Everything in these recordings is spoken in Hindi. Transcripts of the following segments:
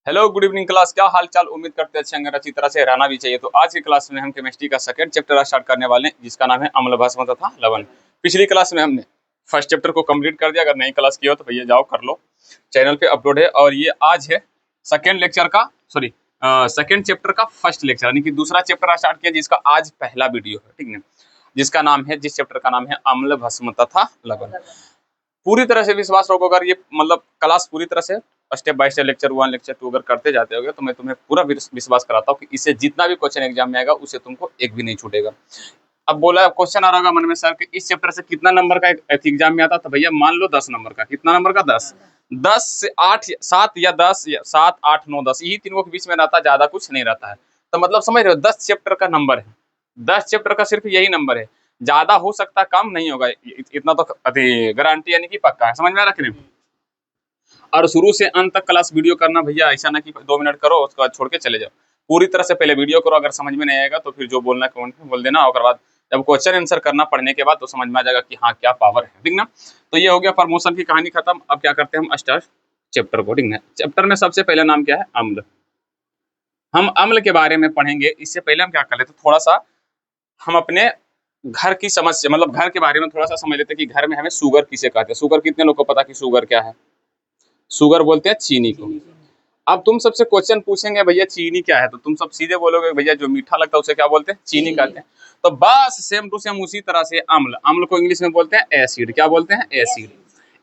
हेलो गुड इवनिंग क्लास, क्या हाल चाल। उम्मीद करते हैं अच्छे होंगे, अच्छी तरह से रहना भी चाहिए। तो आज की क्लास में हम केमिस्ट्री का सेकंड चैप्टर स्टार्ट करने वाले हैं, जिसका नाम है अम्ल भस्म तथा लवण। पिछली क्लास में हमने फर्स्ट चैप्टर को कंप्लीट कर दिया। अगर नई क्लास की हो तो भैया जाओ कर लो, चैनल पे अपलोड है। और ये आज है सेकेंड लेक्चर का सेकेंड चैप्टर का फर्स्ट लेक्चर, यानी कि दूसरा चैप्टर स्टार्ट किया, जिसका आज पहला वीडियो है, ठीक है। जिस चैप्टर का नाम है अम्ल भस्म तथा लवण। पूरी तरह से विश्वास रखो, अगर ये मतलब क्लास पूरी तरह से step by step lecture 1 lecture 2 अगर करते जाते होगे तो मैं तुम्हें पूरा विश्वास कराता हूँ कि इससे जितना भी क्वेश्चन एग्जाम में आएगा उससे तुमको एक भी नहीं छूटेगा। अब बोला क्वेश्चन आ रहा होगा मन में, सर कि इस चैप्टर से कितना नंबर का एग्जाम में आता, तो भैया मान लो 10 नंबर का। कितना नंबर का? 10। 10 से 8 7 या 10 या 7 8 9 10, यही तीनों के बीच में रहता है, ज्यादा कुछ नहीं रहता है। तो मतलब समझ रहे हो, 10 चैप्टर का नंबर है, 10 चैप्टर का सिर्फ यही नंबर है। ज्यादा हो सकता, कम नहीं होगा, इतना तो गारंटी यानी कि पक्का है। समझ में आ रहा है? और शुरू से अंत तक क्लास वीडियो करना भैया, ऐसा ना कि 2 मिनट करो उसके बाद छोड़ के चले जाओ। पूरी तरह से पहले वीडियो करो, अगर समझ में नहीं आएगा तो फिर जो बोलना है कमेंट में बोल देना। और बाद जब क्वेश्चन आंसर करना पढ़ने के बाद तो समझ में आ जाएगा कि हाँ क्या पावर है, ठीक ना। तो ये हो गया प्रमोशन की कहानी खत्म। अब क्या करते हैं हम स्टार्ट चैप्टर को, ठीक है। चैप्टर में सबसे पहले नाम क्या है? अम्ल। हम अम्ल के बारे में पढ़ेंगे। इससे पहले हम क्या कर लेते, थोड़ा सा हम अपने घर की समस्या, मतलब घर के बारे में थोड़ा सा समझ लेते हैं कि घर में हमें शुगर किसे कहते हैं। शुगर कितने लोग को पता कि शुगर क्या है? शुगर बोलते हैं चीनी को। अब तुम सबसे क्वेश्चन पूछेंगे भैया चीनी क्या है, तो तुम सब सीधे बोलोगे भैया जो मीठा लगता है उसे क्या बोलते हैं? चीनी कहते हैं। तो बस सेम टू सेम उसी तरह से अम्ल, अम्ल को इंग्लिश में बोलते हैं एसिड। क्या बोलते हैं? एसिड।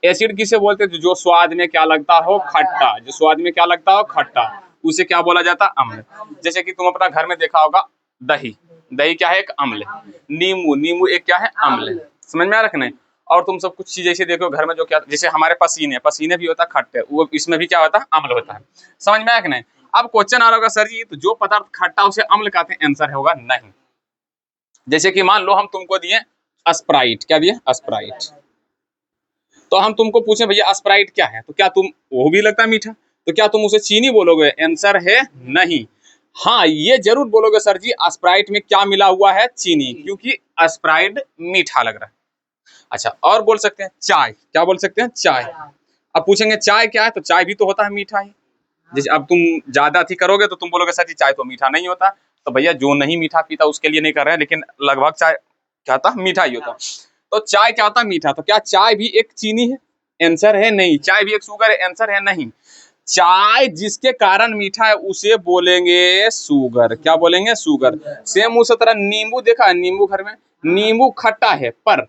एसिड किसे बोलते हैं? जो स्वाद में क्या लगता हो? खट्टा। जो स्वाद में क्या लगता हो? खट्टा, उसे क्या बोला जाता है? अम्ल। जैसे कि तुम अपना घर में देखा होगा, दही, दही क्या है? एक अम्ल है। नींबू, नींबू एक क्या है? अम्ल है। समझ में आ रहा है नहीं? और तुम सब कुछ चीज ऐसे देखो घर में, जो क्या, जैसे हमारे पसीने, पसीने भी होता है खट्टे, वो इसमें भी क्या होता है? अम्ल होता है। समझ में आया कि नहीं? अब क्वेश्चन आ रहा होगा, सर जी तो जो पदार्थ खट्टा उसे अम्ल कहते हैं। आंसर होगा नहीं। जैसे कि मान लो हम तुमको दिए स्प्राइट। क्या दिए? स्प्राइट। तो हम तुमको पूछे भैया स्प्राइट क्या है, तो क्या तुम, वो भी लगता है मीठा, तो क्या तुम उसे चीनी बोलोगे? आंसर है नहीं। हाँ ये जरूर बोलोगे, सर जी स्प्राइट में क्या मिला हुआ है? चीनी, क्योंकि स्प्राइट मीठा लग रहा है। अच्छा, और बोल सकते हैं चाय। क्या बोल सकते हैं? चाय। अब पूछेंगे चाय क्या है, तो चाय भी तो होता है मीठा ही। जैसे अब तुम ज्यादा थी करोगे तो तुम बोलोगे सर जी चाय तो मीठा नहीं होता। तो भैया जो नहीं मीठा पीता उसके लिए नहीं कर रहे हैं, लेकिन लगभग चाय क्या होता? मीठा ही होता। तो चाय क्या होता? मीठा। तो क्या चाय भी एक चीनी है? आंसर है नहीं। चाय भी एक शुगर है? आंसर है नहीं। चाय जिसके कारण मीठा है उसे बोलेंगे शुगर। क्या बोलेंगे? शुगर। सेम उसी तरह नींबू देखा है, नींबू घर में, नींबू खट्टा है पर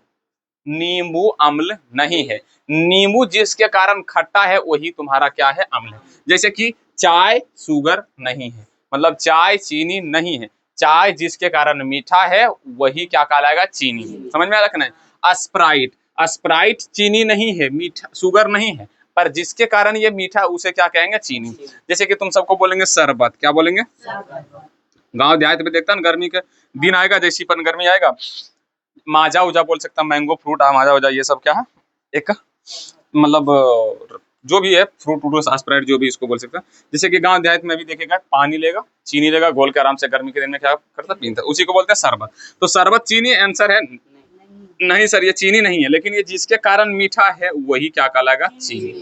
नींबू अम्ल नहीं है। नींबू जिसके कारण खट्टा है वही तुम्हारा क्या है? अम्ल है। जैसे कि चाय शुगर नहीं है, मतलब चाय चीनी नहीं है। चाय जिसके कारण मीठा है वही क्या कहलाएगा? चीनी। समझ में आ रहा है? स्प्राइट, स्प्राइट चीनी नहीं है, मीठा शुगर नहीं है, पर जिसके कारण ये मीठा उसे क्या कहेंगे? चीनी। जैसे कि तुम सबको बोलेंगे शरबत। क्या बोलेंगे? गांव देहात में देखता ना, गर्मी के दिन आएगा, जैसी पन गर्मी आएगा, माजा उजा बोल सकता, मैंगो फ्रूट, माजा उजा, ये सब क्या है? एक मतलब जो भी है फ्रूट फ्रूट स्प्राइट जो भी इसको बोल सकते हैं। जैसे कि गांव देहात में भी देखेगा, पानी लेगा, चीनी लेगा, घोल के आराम से गर्मी के दिन में क्या करता? पीता, उसी को बोलते हैं शरबत। तो शरबत चीनी आंसर है नहीं सर, ये चीनी नहीं है, लेकिन ये जिसके कारण मीठा है वही क्या कहलाएगा? चीनी।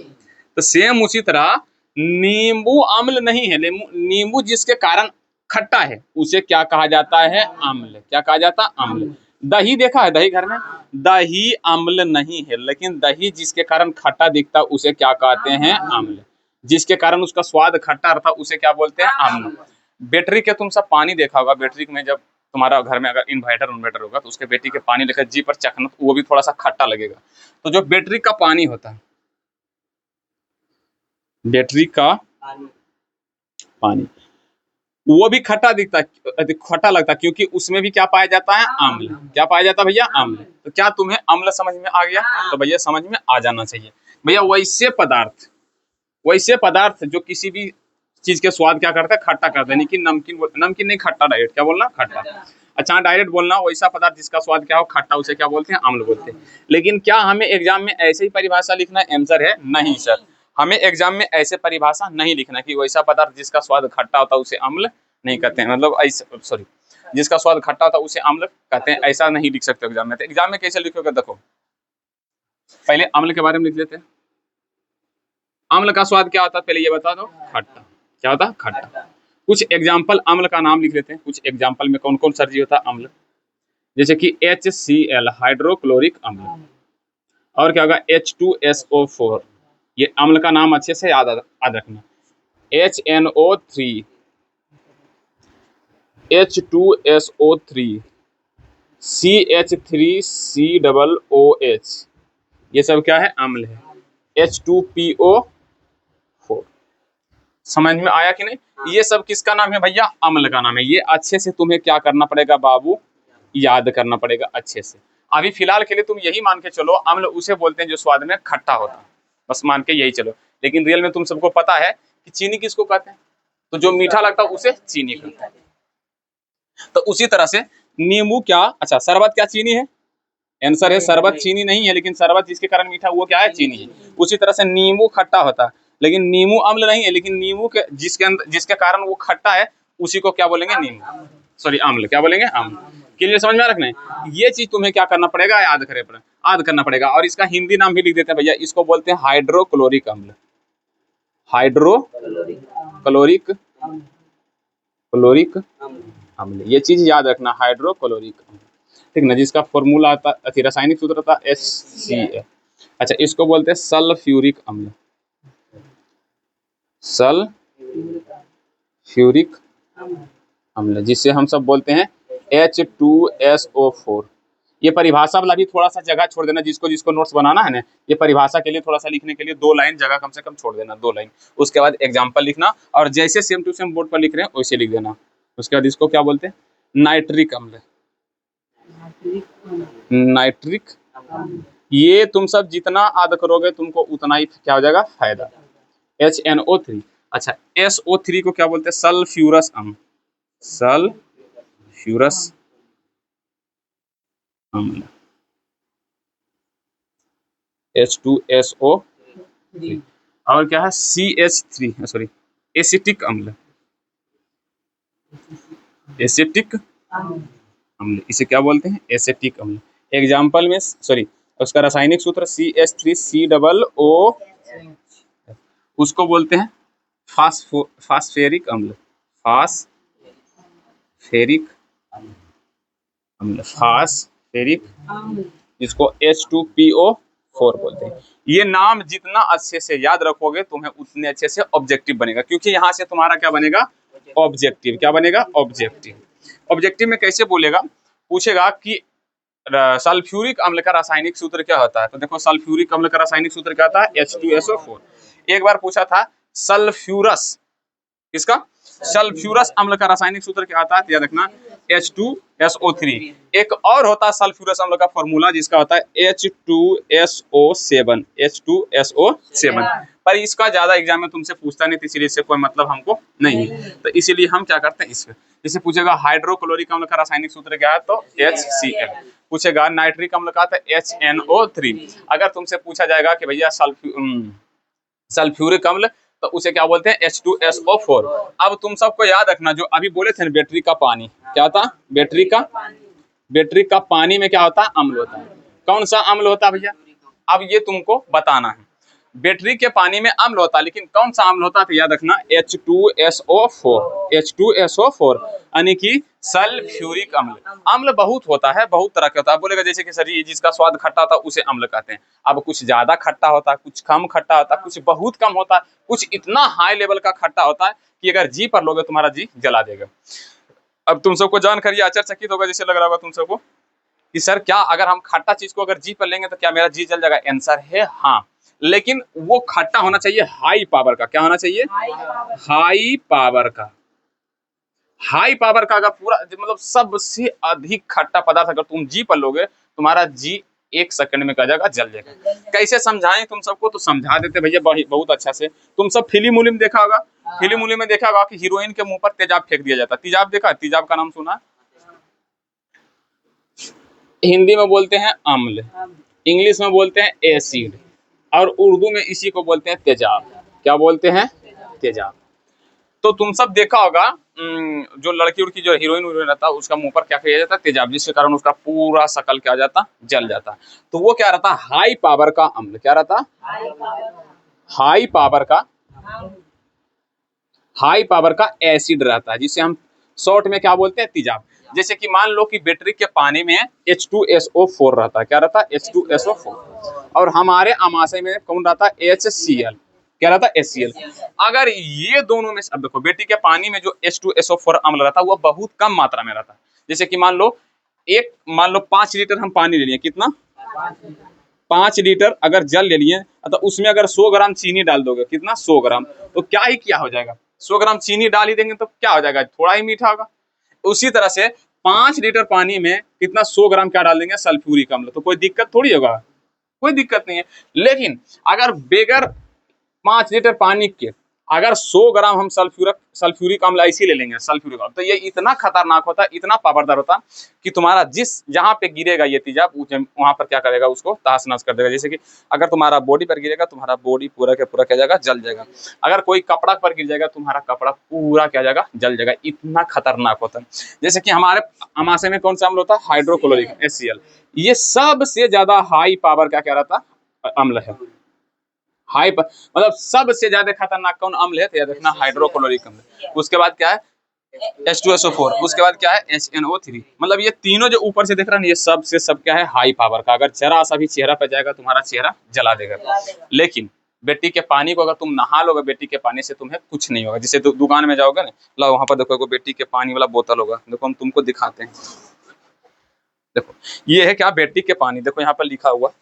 तो सेम उसी तरह नींबू अम्ल नहीं है, नींबू जिसके कारण खट्टा है उसे क्या कहा जाता है? अम्ल। क्या कहा जाता है? अम्ल। दही देखा है, दही घर में, दही अम्ल नहीं है, लेकिन दही जिसके कारण खट्टा दिखता है उसे क्या कहते हैं? अम्ल। जिसके कारण उसका स्वाद खट्टा रहता उसे क्या बोलते हैं? अम्ल। बैटरी के तुम सब पानी देखा होगा, बैटरी में जब तुम्हारा घर में अगर इन्वर्टर होगा तो उसके बैटरी के पानी लेकर जी पर चखना तो वो भी थोड़ा सा खट्टा लगेगा। तो जो बैटरी का पानी होता है, बैटरी का पानी, वो भी खट्टा दिखता है, खट्टा लगता है, क्योंकि उसमें भी क्या पाया जाता है? अम्ल। क्या पाया जाता है भैया? अम्ल। तो क्या तुम्हें अम्ल समझ में आ गया? तो भैया समझ में आ जाना चाहिए। भैया वैसे पदार्थ जो किसी भी चीज के स्वाद क्या करते हैं? खट्टा करते हैं। लेकिन नमकीन, नमकीन नहीं, खट्टा डायरेक्ट क्या बोलना? खट्टा। अच्छा डायरेक्ट बोलना, वैसा पदार्थ जिसका स्वाद क्या हो? खट्टा, उसे क्या बोलते हैं? अम्ल बोलते हैं। लेकिन क्या हमें एग्जाम में ऐसे ही परिभाषा लिखना है? आंसर है नहीं सर। हमें एग्जाम में ऐसे परिभाषा नहीं लिखना कि वैसा पदार्थ जिसका स्वाद खट्टा होता है उसे अम्ल नहीं कहते हैं, मतलब ऐसे, सॉरी, जिसका स्वाद खट्टा होता है उसे अम्ल कहते हैं, ऐसा नहीं लिख सकते एग्जाम में। तो एग्जाम में कैसे लिखोगे? देखो पहले अम्ल के बारे में लिख लेते हैं। अम्ल का स्वाद क्या होता है पहले ये बता दो? खट्टा। क्या होता है? खट्टा। कुछ एग्जाम्पल अम्ल का नाम लिख लेते हैं, कुछ एग्जाम्पल में कौन कौन सा जी होता है अम्ल, जैसे कि HCl हाइड्रोक्लोरिक अम्ल, और क्या होगा H2SO4, ये अम्ल का नाम अच्छे से याद रखना। HNO3, H2SO3, CH3COOH, ये सब क्या है? अम्ल है। H2PO4, समझ में आया कि नहीं? ये सब किसका नाम है भैया? अम्ल का नाम है। ये अच्छे से तुम्हें क्या करना पड़ेगा बाबू? याद करना पड़ेगा अच्छे से। अभी फिलहाल के लिए तुम यही मान के चलो, अम्ल उसे बोलते हैं जो स्वाद में खट्टा होता है, बस मान के यही चलो। लेकिन रियल में तुम सबको पता है कि चीनी किसको कहते हैं? तो जो मीठा लगता है उसे चीनी कहते हैं। तो उसी तरह से नींबू क्या, अच्छा शरबत क्या चीनी है? आंसर है शरबत चीनी नहीं है, लेकिन शरबत जिसके कारण मीठा वो क्या है? चीनी है। उसी तरह से नींबू खट्टा होता है, लेकिन नींबू अम्ल नहीं है, लेकिन नींबू के जिसके कारण वो खट्टा है उसी को क्या बोलेंगे? नींबू, सॉरी अम्ल, क्या बोलेंगे? अम्ल। क्लियर, समझ में रखना है। ये चीज तुम्हें क्या करना पड़ेगा? याद करना पड़ेगा। और इसका हिंदी नाम भी लिख देते हैं भैया, इसको बोलते हैं हाइड्रोक्लोरिक अम्ल। हाइड्रोक्लोरिक अम्ल, ये चीज याद रखना, हाइड्रोक्लोरिक अम्ल, ठीक ना, जिसका फॉर्मूला आता है, रासायनिक सूत्र आता है HCl। अच्छा, इसको बोलते हैं सल्फ्यूरिक अम्ल, सल्फ्यूरिक अम्ल, जिसे हम सब बोलते हैं H2SO4। ये परिभाषा वाला भी थोड़ा सा जगह छोड़ देना, जिसको नोट्स बनाना है ना, ये परिभाषा के लिए थोड़ा सा लिखने के लिए 2 लाइन जगह कम से कम छोड़ देना, 2 लाइन। उसके बाद एग्जाम्पल लिखना, और जैसे सेम टू सेम बोर्ड पर लिख रहे हैं वैसे लिख देना। उसके बाद इसको क्या बोलते हैं? नाइट्रिक अम्ल। नाइट्रिक, ये तुम सब जितना याद करोगे तुमको उतना ही क्या हो जाएगा? फायदा। HNO3, अच्छा SO3 को क्या बोलते हैं? सल्फ्यूरस अम्ल, सल्फ्यूरस अम्ल, H2SO3। और क्या है? CH3, सॉरी एसिटिक अम्ल, एसिटिक अम्ल, इसे क्या बोलते हैं? एसिटिक अम्ल। एग्जाम्पल में, सॉरी उसका रासायनिक सूत्र CH3COO, उसको बोलते हैं फास्फेरिक अम्ल, फास्फेरिक अम्ल, फास्फेरिक, जिसको H2PO4 बोलते हैं। ये नाम जितना अच्छे से याद रखोगे तुम्हें उतने अच्छे से ऑब्जेक्टिव बनेगा, क्योंकि यहाँ से तुम्हारा क्या बनेगा? ऑब्जेक्टिव। क्या बनेगा? ऑब्जेक्टिव। ऑब्जेक्टिव में कैसे बोलेगा? पूछेगा कि सल्फ्यूरिक अम्ल का रासायनिक सूत्र क्या होता है? तो देखो सल्फ्यूरिक अम्ल का रासायनिक सूत्र क्या होता है? H2SO4। एक बार पूछा था सल्फ्यूरस, किसका? सल्फ्यूरस अम्ल का रासायनिक सूत्र क्या आता है? याद रखना H2SO3। एक और होता है सल्फ्यूरस अम्ल का फॉर्मूला, जिसका होता है H2SO7, H2SO7। पर इसका ज्यादा एग्जाम में तुमसे पूछता नहीं, इसलिए इससे कोई मतलब हमको नहीं है। तो इसीलिए हम क्या करते हैं, इसमें जैसे पूछेगा हाइड्रोक्लोरिक अम्ल का रासायनिक सूत्र क्या है? तो HCl। पूछेगा नाइट्रिक अम्ल का, तो HNO3। अगर तुमसे पूछा जाएगा कि भैया सल्फ्यूरिक अम्ल, तो उसे क्या बोलते हैं? H2SO4। अब तुम सबको याद रखना, जो अभी बोले थे ना बैटरी का पानी, क्या था? बैटरी का पानी में क्या होता है? अम्ल होता है। कौन सा अम्ल होता है भैया? अब ये तुमको बताना है। बैटरी के पानी में अम्ल होता है, लेकिन कौन सा अम्ल होता है? तो याद रखना H2SO4, H2SO4, यानी कि सल्फ्यूरिक अम्ल। अम्ल बहुत होता है, बहुत तरह का होता है। बोलेगा जैसे कि सर ये जिसका स्वाद खट्टा था उसे अम्ल कहते हैं। अब कुछ ज्यादा खट्टा होता है, कुछ कम खट्टा होता है, कुछ बहुत कम होता है, कुछ इतना हाई लेवल का खट्टा होता है कि अगर जी पर लोगे तुम्हारा जी जला देगा। अब तुम सबको जानकर ये आश्चर्यचकित होगा, जैसे लग रहा होगा तुम सबको कि सर क्या अगर हम खट्टा चीज को अगर जी पर लेंगे तो क्या मेरा जी जल जाएगा? आंसर है हाँ, लेकिन वो खट्टा होना चाहिए हाई पावर का। क्या होना चाहिए? हाई पावर का। हाई पावर का अगर पूरा मतलब सबसे अधिक खट्टा पदार्थ अगर तुम जी पर लोगे, तुम्हारा जी 1 सेकंड में क्या जाएगा? जल जाएगा। कैसे समझाएं तुम सबको? तो समझा देते भैया बहुत अच्छा से। तुम सब फिल्म उलिम देखा होगा, फिल्म उलिम में देखा होगा कि हीरोइन के मुंह पर तेजाब फेंक दिया जाता है। तेजाब देखा? तेजाब का नाम सुना? हिंदी में बोलते हैं अम्ल, इंग्लिश में बोलते हैं एसिड, और उर्दू में इसी को बोलते हैं तेजाब। क्या बोलते हैं? तेजाब। तो तुम सब देखा होगा जो लड़की उड़की जो हीरोइन रहता है उसका मुंह पर क्या किया जाता है? तेजाब, जिसके कारण उसका पूरा शकल क्या जाता? जल जाता। तो वो क्या रहता? हाई पावर का अम्ल। क्या रहता? हाई पावर का, हाई पावर का एसिड रहता है, जिसे हम शॉर्ट में क्या बोलते हैं, तेजाब। जैसे कि मान लो कि बैटरी के पानी में H2SO4 रहता है, क्या रहता है, H2SO4, और हमारे अमाशय में कौन रहता है, HCl, क्या रहता है, HCl। अगर ये दोनों में, अब देखो बैटरी के पानी में जो H2SO4 अम्ल रहता है वो बहुत कम मात्रा में रहता है। जैसे कि मान लो 5 लीटर हम पानी ले लिए, कितना, 5 लीटर अगर जल ले लिए, तो उसमें अगर 100 ग्राम चीनी डाल दोगे, कितना, 100 ग्राम, तो क्या ही क्या हो जाएगा, 100 ग्राम चीनी डाल ही देंगे तो क्या हो जाएगा, थोड़ा ही मीठा होगा। उसी तरह से 5 लीटर पानी में कितना, 100 ग्राम क्या डाल देंगे, सल्फ्यूरिक अम्ल, तो कोई दिक्कत थोड़ी होगा, कोई दिक्कत नहीं है। लेकिन अगर बेगर 5 लीटर पानी के अगर 100 ग्राम हम सल्फ्यूरिक अम्ल ऐसे ले लेंगे, सल्फ्यूरिक अम्ल, तो ये इतना खतरनाक होता है, इतना पावरदार होता है कि तुम्हारा जहाँ पे गिरेगा ये तेजाब, वहां पर क्या करेगा, उसको तहस नहस कर देगा। जैसे कि अगर तुम्हारा बॉडी पर गिरेगा, तुम्हारा बॉडी पूरा का पूरा क्या जाएगा, जल जाएगा। अगर कोई कपड़ा पर गिर जाएगा, तुम्हारा कपड़ा पूरा क्या जाएगा, जल जाएगा। इतना खतरनाक होता है। जैसे कि हमारे अमाशय में कौन सा अम्ल होता है, हाइड्रोक्लोरिक, HCl। ये सबसे ज्यादा हाई पावर का क्या रहता है, अम्ल है। मतलब सबसे ज्यादा खतरनाक कौन अम्ल है, तो याद रखना, हाइड्रोक्लोरिक अम्ल। उसके बाद क्या है, H2SO4, उसके बाद क्या है, HNO3। मतलब ये तीनों जो ऊपर से देख रहा है, ये सब क्या है, हाई पावर का। अगर जरा सा भी चेहरा पे जाएगा, तुम्हारा चेहरा जला देगा। लेकिन बेटी के पानी को अगर तुम नहा लोगे, बेटी के पानी से तुम्हें कुछ नहीं होगा। जैसे दुकान में जाओगे ना, लो वहां पर देखो बेटी के पानी वाला बोतल होगा, देखो हम तुमको दिखाते हैं। देखो ये है क्या, बेटी के पानी, देखो यहाँ पर लिखा हुआ,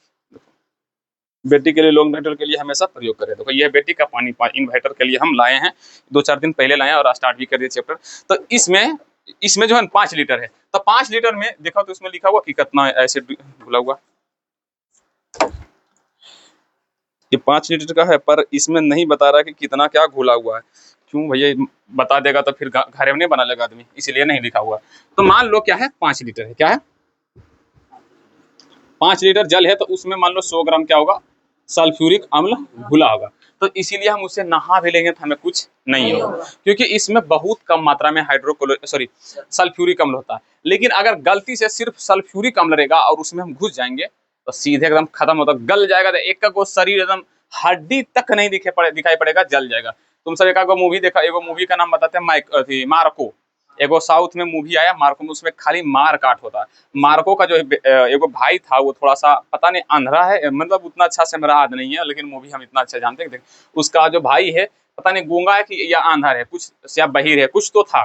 बेटी के लिए लॉन्ग इन्वर्टर के लिए हमेशा प्रयोग करें। देखो ये बेटी का पानी इन्वर्टर के लिए हम लाए हैं, 2-4 दिन पहले लाए हैं और स्टार्ट भी कर दिए चैप्टर। तो इसमें जो है 5 लीटर है, तो 5 लीटर में देखो तो इसमें लिखा हुआ कि कितना एसिड घुला हुआ, ये 5 लीटर का है, पर इसमें नहीं बता रहा कि कितना क्या घुला हुआ है। क्यों भैया, बता देगा तो फिर घर में नहीं बना लेगा आदमी, इसीलिए नहीं लिखा हुआ। तो मान लो क्या है, 5 लीटर है, क्या है, 5 लीटर जल है, तो उसमें मान लो 100 ग्राम क्या होगा, सल्फ्यूरिक अम्ल घुला होगा। तो इसीलिए हम उसे नहा भी लेंगे तो हमें कुछ नहीं होगा, क्योंकि इसमें बहुत कम मात्रा में सल्फ्यूरिक अम्ल होता है। लेकिन अगर गलती से सिर्फ सल्फ्यूरिक अम्ल रहेगा और उसमें हम घुस जाएंगे, तो सीधे एकदम खत्म होता, गल जाएगा। तो एक का शरीर एकदम हड्डी तक नहीं दिखाई पड़ेगा, जल जाएगा। तुम सब एक मूवी देखा, एगो मूवी का नाम बताते हैं, मार्को। एगो साउथ में मूवी आया मार्को में, उसमें खाली मार काट होता है। मार्को का जो एगो भाई था, वो थोड़ा सा पता नहीं अंधरा है, मतलब उतना अच्छा से मेरा याद नहीं है, लेकिन मूवी हम इतना अच्छा जानते हैं। उसका जो भाई है, पता नहीं गूंगा है कि या अंधा है, कुछ या बहिर है, कुछ तो था।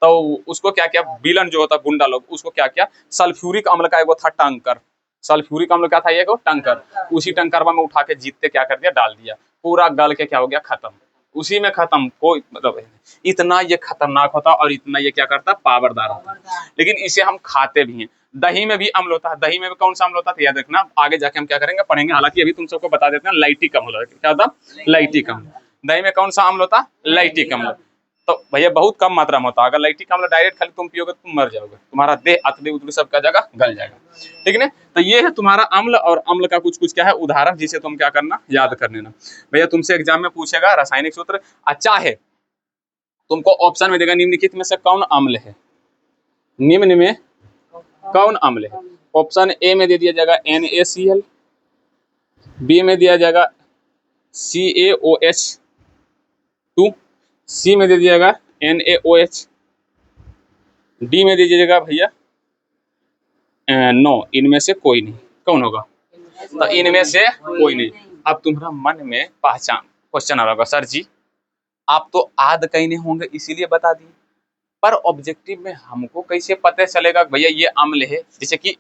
तो उसको क्या किया, विलन जो होता गुंडा लोग, उसको क्या किया, सल्फ्यूरिक अम्ल का एगो था टंकर। सल्फ्यूरिक अम्ल क्या था, ये टंकर। उसी टंकर में उठा के जीतते क्या कर दिया, डाल दिया, पूरा गल के क्या हो गया, खत्म। उसी में खत्म, कोई मतलब इतना ये खतरनाक होता और इतना ये क्या करता, पावरदार होता। लेकिन इसे हम खाते भी हैं। दही में भी अम्ल होता है, दही में भी कौन सा अम्ल होता है, याद रखना, आगे जाके हम क्या करेंगे, पढ़ेंगे। हालांकि अभी तुम सबको बता देते हैं, लाइटिक अम्ल क्या होता, लाइटिक अम्ल। दही में कौन सा अम्ल होता, लाइटिक अम्ल। तो भैया बहुत कम मात्रा में होता है। अगर लाइटिक अम्ल डायरेक्ट खाली तुम पियोगे, तुम मर जाओगे, तुम्हारा देह अतड़ी उतड़ी सब क्या जाएगा, गल जाएगा। ठीक है, तो ये है तुम्हारा अम्ल, और अम्ल का कुछ कुछ क्या है, उदाहरण, जिसे तुम क्या करना, याद कर लेना। भैया तुमसे एग्जाम में पूछेगा रासायनिक सूत्र, अच्छा है, तुमको ऑप्शन में देगा निम्नलिखित में से कौन अम्ल है, निम्न में कौन अम्ल है। ऑप्शन ए में दे दिया जाएगा NaCl, बी में दिया जाएगा CaOH2, सी में दे दिया जाएगा NaOH, डी में दे दिया जाएगा भैया नो, इनमें से कोई नहीं। कौन होगा, तो इनमें से कोई नहीं। अब तुम्हारा मन में पहचान क्वेश्चन आ रहा होगा, सर जी आप तो आद कहीं नहीं होंगे इसीलिए बता दिए, पर ऑब्जेक्टिव में हमको कैसे पता चलेगा भैया ये अम्ल है। जैसे कि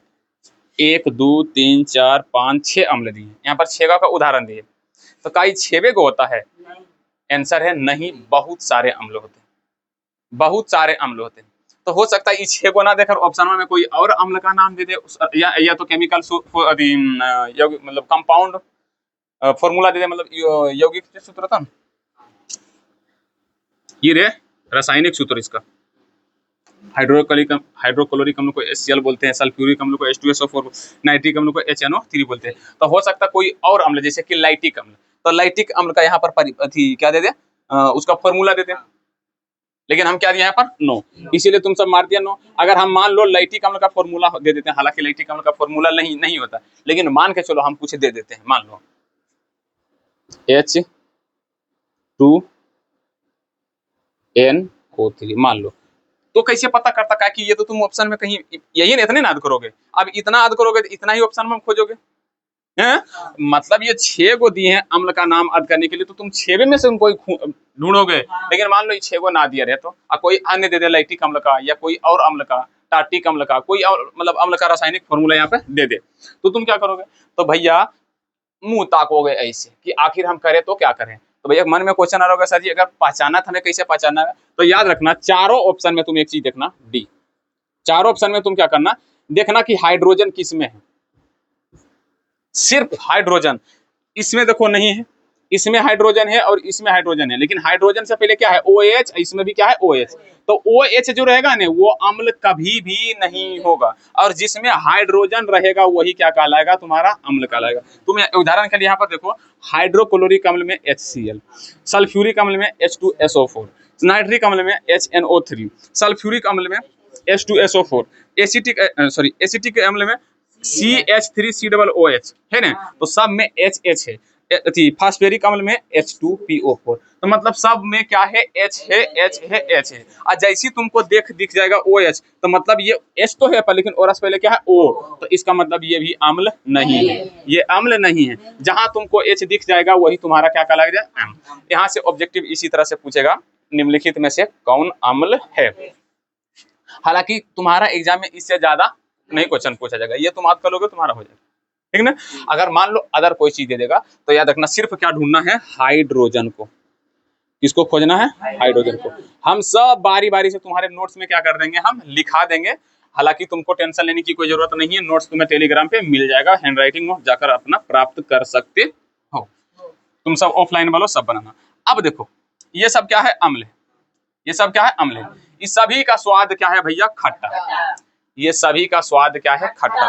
1 2 3 4 5 6 अम्ल दिए, यहाँ पर 6 का उदाहरण दिए, तो कई 6वें को होता है, आंसर है नहीं, बहुत सारे अम्ल होते हैं, बहुत सारे अम्ल होते हैं। तो हो सकता है इस 6 को ना देकर ऑप्शन में कोई और अम्ल का नाम दे दे, या तो केमिकल मतलब कंपाउंड फॉर्मूला दे दे, मतलब यौगिक सूत्र था, ये रे रासायनिक सूत्र इसका। हाइड्रोक्लोरिक अम्ल को HCl बोलते हैं, सल्फ्यूरिक अम्ल को H2SO4, नाइट्रिक अम्ल को HNO3 बोलते हैं। तो हो सकता है कोई और अम्ल, जैसे कि लाइटिक अम्ल, तो लाइटिक अम्ल का यहाँ पर क्या दे दे, उसका फॉर्मूला दे दे, लेकिन हम क्या दिया यहाँ पर, नो, इसीलिए तुम सब मार दिया नो। अगर हम मान लो लाइटिक अम्ल का फॉर्मूला दे देते हैं, हालांकि लाइटिक अम्ल का फॉर्मूला नहीं होता, लेकिन मान के चलो हम कुछ दे देते हैं, मान लो H2 NO3 मान लो। तो कैसे पता करता है कि ये तो तुम ऑप्शन में कहीं यही ना, इतने ना याद करोगे, अब इतना याद करोगे तो इतना ही ऑप्शन में हम खोजोगे हैं। मतलब ये 6 गो दिए हैं अम्ल का नाम याद करने के लिए, तो तुम 6 में से उनको ढूंढोगे। लेकिन मान लो ये 6 गो ना दिया रहे तो कोई अन्य दे दे, लैक्टिक अम्ल का या कोई और अम्ल का, टार्टिक अम्ल का, कोई और मतलब अम्ल का रासायनिक फॉर्मूला यहाँ पे दे दे, तो तुम क्या करोगे? तो भैया मुंह ताकोगे ऐसे कि आखिर हम करें तो क्या करें। तो भैया मन में क्वेश्चन आ रहा होगा, सर जी अगर पहचाना था हमें कैसे पहचाना है? तो याद रखना चारों ऑप्शन में तुम एक चीज देखना, डी, चारों ऑप्शन में तुम क्या करना, देखना कि हाइड्रोजन किस में है। सिर्फ हाइड्रोजन इसमें देखो नहीं है, इसमें हाइड्रोजन है और इसमें हाइड्रोजन है, लेकिन हाइड्रोजन से पहले क्या है? OH, इसमें भी क्या है? OH। तो OH जो रहेगा ना वो अम्ल कभी भी नहीं होगा, और जिसमें हाइड्रोजन रहेगा वही क्या कहलाएगा? तुम्हारा अम्ल कहलाएगा। तुम उदाहरण के लिए यहाँ पर देखो, हाइड्रोक्लोरिक अम्ल में HCl, सल्फ्यूरिक अम्ल में H2SO4, नाइट्रिक अम्ल में HNO3, सल्फ्यूरिक अम्ल में H2SO4, एसिटिक अम्ल में CH3COOH है ना, तो सब में HH है। फास्फेरिक अम्ल में H2PO4, तो मतलब सब में क्या है? H है, H है, H है। और जैसी तुमको दिख जाएगा OH, तो मतलब ये H तो है पर लेकिन और पहले क्या है? O, तो इसका मतलब ये भी अम्ल नहीं है, ये अम्ल नहीं है। जहां तुमको H दिख जाएगा वही तुम्हारा क्या कहलाएगा? अम्ल। यहाँ से ऑब्जेक्टिव इसी तरह से पूछेगा, निम्नलिखित में से कौन अम्ल है। हालांकि तुम्हारा एग्जाम में इससे ज्यादा नहीं क्वेश्चन पूछा जाएगा, ये तुम याद कर लोगे तुम्हारा हो जाएगा, ठीक ना। अगर मान लो अदर कोई चीज दे देगा तो याद रखना सिर्फ क्या ढूंढना है? हाइड्रोजन को। किसको खोजना है? हाइड्रोजन को। हम सब बारी बारी से तुम्हारे नोट्स में क्या कर देंगे? हम लिखा देंगे। हालांकि तुमको टेंशन लेने की कोई जरूरत नहीं है, नोट्स तुम्हें टेलीग्राम पे मिल जाएगा, हैंड राइटिंग नोट जाकर अपना प्राप्त कर सकते हो। तुम सब ऑफलाइन वालों सब बनाना। अब देखो ये सब क्या है? अम्ल है। ये सब क्या है? अम्ल है। इस सभी का स्वाद क्या है भैया? खट्टा। ये सभी का स्वाद क्या है? खट्टा।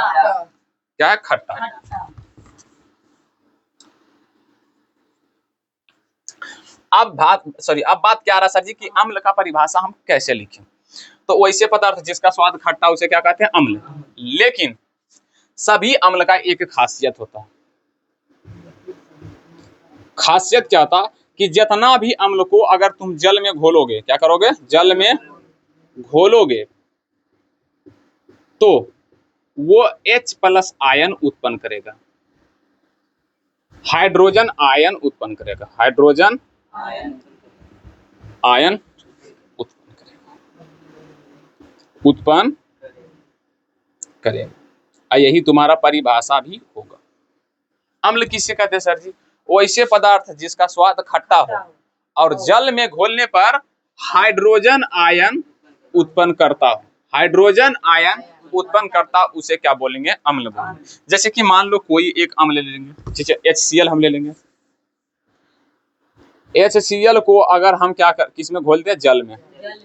क्या है? खट्टा। अब बात क्या आ रहा सर जी कि अम्ल का परिभाषा हम कैसे लिखें? तो वैसे पदार्थ जिसका स्वाद खट्टा उसे क्या कहते हैं? अम्ल। लेकिन सभी अम्ल का एक खासियत होता है। खासियत क्या होता कि जितना भी अम्ल को अगर तुम जल में घोलोगे, क्या करोगे? जल में घोलोगे तो वो H+ आयन उत्पन्न करेगा, हाइड्रोजन आयन उत्पन्न करेगा, हाइड्रोजन आयन उत्पन्न करेगा। यही तुम्हारा परिभाषा भी होगा। अम्ल किसे कहते हैं सर जी? वैसे पदार्थ जिसका स्वाद खट्टा हो और जल में घोलने पर हाइड्रोजन आयन उत्पन्न करता हो, हाइड्रोजन आयन उत्पन्न करता, उसे क्या बोलेंगे? अम्ल बोलेंगे। जैसे कि मान लो कोई एक अम्ल ले लेंगे, ठीक है, HCl हम ले लेंगे। HCl को अगर हम क्या किसमें घोल दें? जल में।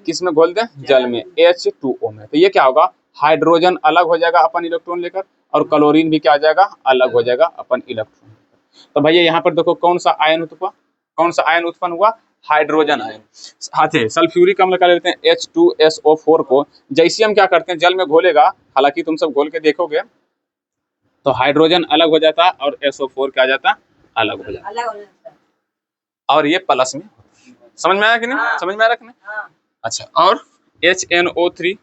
किसमें घोल दें? जल में, H2O में। तो ये क्या होगा? हाइड्रोजन अलग हो जाएगा अपन इलेक्ट्रॉन लेकर, और क्लोरीन भी क्या हो जाएगा? अलग हो जाएगा अपन इलेक्ट्रॉन। तो भैया यहाँ पर देखो कौन सा आयन उत्पन्न हुआ? Hydrogen ion. साथ ही सल्फ्यूरिक अम्ल का लेते हैं H2SO4 को, जैसे हम क्या करते हैं? जल में घोलेगा, हालांकि तुम सब घोल के देखोगे तो हाइड्रोजन अलग हो जाता और SO4 क्या जाता? अलग हो जाता, और ये प्लस में। समझ में आया कि नहीं? समझ में आ रहा कि नहीं? अच्छा, और HNO3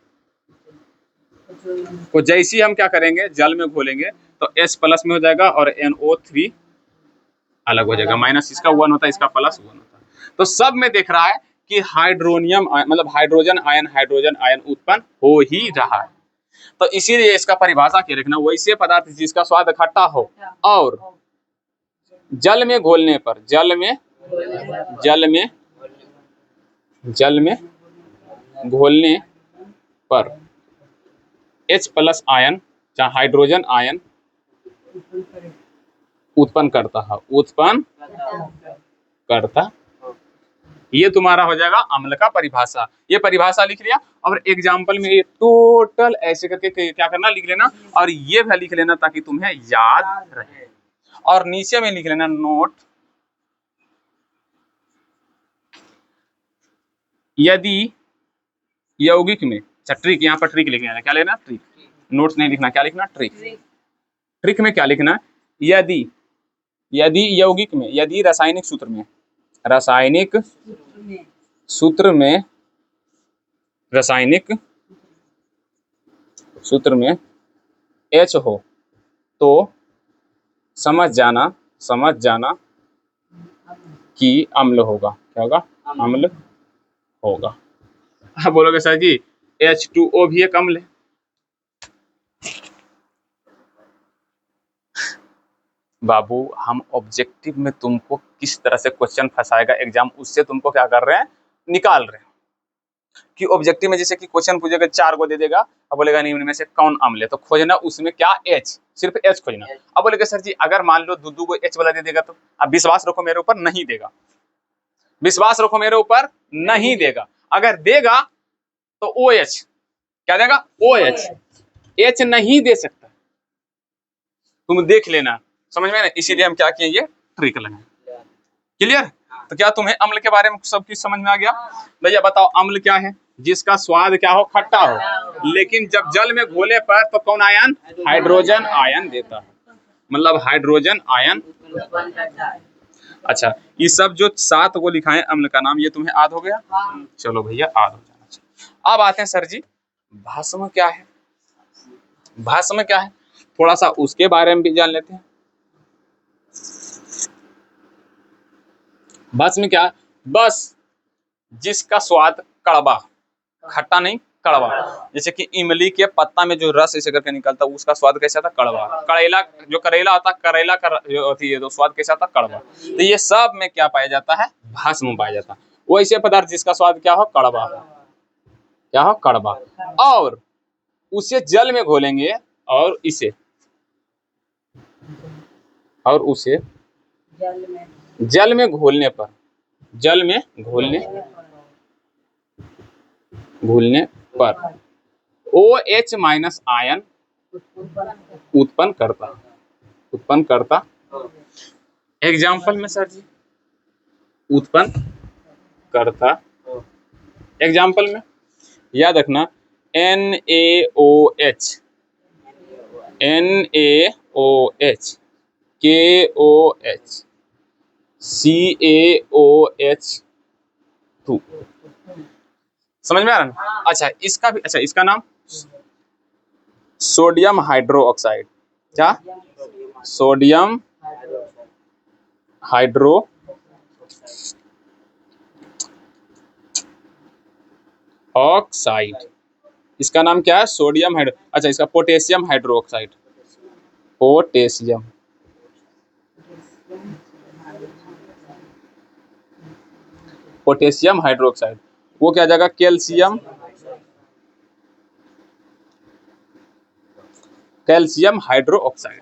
को जैसे हम क्या करेंगे? जल में घोलेंगे तो H+ में हो जाएगा और NO3 अलग हो जाएगा, माइनस इसका 1 होता है, इसका प्लस 1 होता है। तो सब में देख रहा है कि हाइड्रोनियम मतलब हाइड्रोजन आयन उत्पन्न हो ही रहा है। तो इसीलिए इसका परिभाषा क्या लिखना? वैसे पदार्थ जिसका स्वाद खट्टा हो और जल में घोलने पर, जल में घोलने पर H+ आयन चाहे हाइड्रोजन आयन उत्पन्न करता, ये तुम्हारा हो जाएगा अम्ल का परिभाषा। ये परिभाषा लिख लिया, और एग्जाम्पल में ये टोटल ऐसे करके क्या करना? लिख लेना, और ये भी लिख लेना ताकि तुम्हें याद रहे। और नीचे में लिख लेना नोट, यदि यौगिक में, ट्रिक, यहाँ पर ट्रिक लिख लेना। क्या लेना? ट्रिक। नोट्स नहीं लिखना, क्या लिखना? ट्रिक। ट्रिक में क्या लिखना? यदि यौगिक में, यदि रासायनिक सूत्र में सूत्र में रासायनिक सूत्र में H हो तो समझ जाना कि अम्ल होगा। क्या होगा? अम्ल होगा। आप बोलोगे सर जी H2O भी एक अम्ल है। बाबू हम ऑब्जेक्टिव में तुमको किस तरह से क्वेश्चन फंसाएगा एग्जाम, उससे तुमको क्या कर रहे हैं, निकाल रहे हैं। कि ऑब्जेक्टिव में जैसे कि क्वेश्चन पूछेगा 4 को दे देगा, अब बोलेगा निम्न में से कौन अम्ल है, तो खोजना उसमें क्या H, सिर्फ H खोजना। अब बोलेगा सर जी अगर मान लो दू को H वाला दे देगा तो, अब विश्वास रखो मेरे ऊपर नहीं देगा, विश्वास रखो मेरे ऊपर नहीं देगा। अगर देगा तो OH क्या देगा, OH। H नहीं दे सकता, तुम देख लेना, समझ में ना। इसीलिए हम क्या किए, ये ट्रिक लगाए। क्लियर? तो क्या तुम्हें अम्ल के बारे में सब कुछ समझ में आ गया? भैया बताओ अम्ल क्या है? जिसका स्वाद क्या हो, खट्टा हो, लेकिन जब जल में घोले पर तो कौन आयन, हाइड्रोजन आयन देता है, मतलब हाइड्रोजन आयन। अच्छा ये सब जो 7 को लिखाएं अम्ल का नाम, ये तुम्हें याद हो गया? चलो भैया याद हो जाना चाहिए। अब आते हैं सर जी भस्म क्या है, भस्म क्या है, थोड़ा सा उसके बारे में भी जान लेते हैं। भस्म क्या, बस जिसका स्वाद कड़वा, खट्टा नहीं कड़वा। जैसे कि इमली के पत्ता में जो रस ऐसे करके निकलता है उसका स्वाद कैसा था, कड़वा। करेला जो करेला होता है, करेला का जो होती है तो स्वाद कैसा था, कड़वा। तो ये सब में क्या पाया जाता है, भस्म पाया जाता है। वो ऐसे पदार्थ जिसका स्वाद क्या हो, कड़वा, क्या हो, कड़वा, और उसे जल में घोलेंगे और इसे और उसे जल में घोलने पर, जल में घोलने पर OH माइनस आयन उत्पन्न करता। एग्जाम्पल में सर जी उत्पन्न करता, एग्जाम्पल में याद रखना NaOH, KOH, CaOH2, समझ में आ रहा है? अच्छा इसका भी, अच्छा इसका नाम सोडियम हाइड्रोक्साइड, क्या, सोडियम हाइड्रो ऑक्साइड, इसका नाम क्या है, सोडियम हाइड्रो, अच्छा इसका पोटेशियम हाइड्रोक्साइड, पोटेशियम हाइड्रोक्साइड, वो क्या जाएगा, कैल्शियम हाइड्रोक्साइड,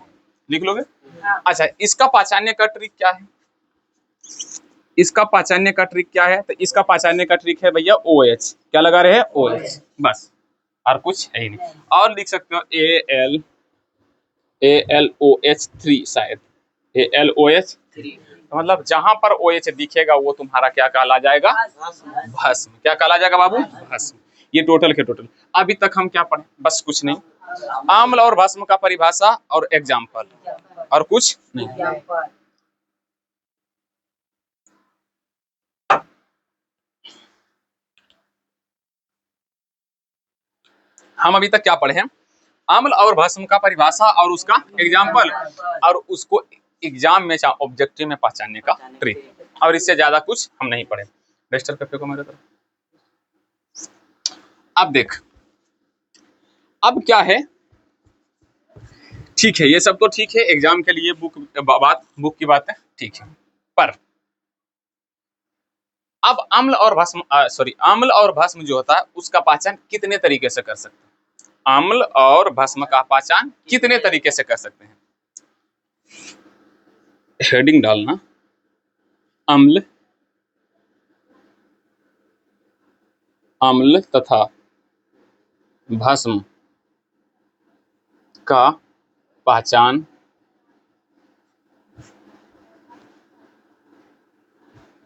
लिख लोगे। अच्छा इसका पहचानने का ट्रिक क्या है, इसका पहचानने का ट्रिक क्या है, तो इसका पहचानने का ट्रिक है भैया OH, क्या लगा रहे हैं, OH, बस और कुछ है ही नहीं। और लिख सकते हो ALOH3, शायद ALOH3, तो मतलब जहां पर OH दिखेगा वो तुम्हारा क्या कहला जाएगा, भस्म। क्या कहला जाएगा बाबू, भस्म। ये टोटल के टोटल अभी तक हम क्या पढ़े, बस कुछ नहीं, अम्ल और भस्म का परिभाषा और एग्जाम्पल, और कुछ नहीं। हम अभी तक क्या पढ़े हैं, अम्ल और भस्म का परिभाषा और उसका एग्जाम्पल, और उसको एग्जाम में चाहे ऑब्जेक्टिव में पहचानने का ट्रिक, और इससे ज्यादा कुछ हम नहीं पढ़े। रजिस्टर पेपर को मेरे तरफ। अब देख अब क्या है, ठीक है ये सब तो ठीक है, एग्जाम के लिए बुक की बात है, ठीक है, पर अब अम्ल और भस्म अम्ल और भस्म जो होता है उसका पहचान कितने तरीके से कर सकते हैं, अम्ल और भस्म का पहचान कितने तरीके से कर सकते हैं। हेडिंग डालना अम्ल तथा भस्म का पहचान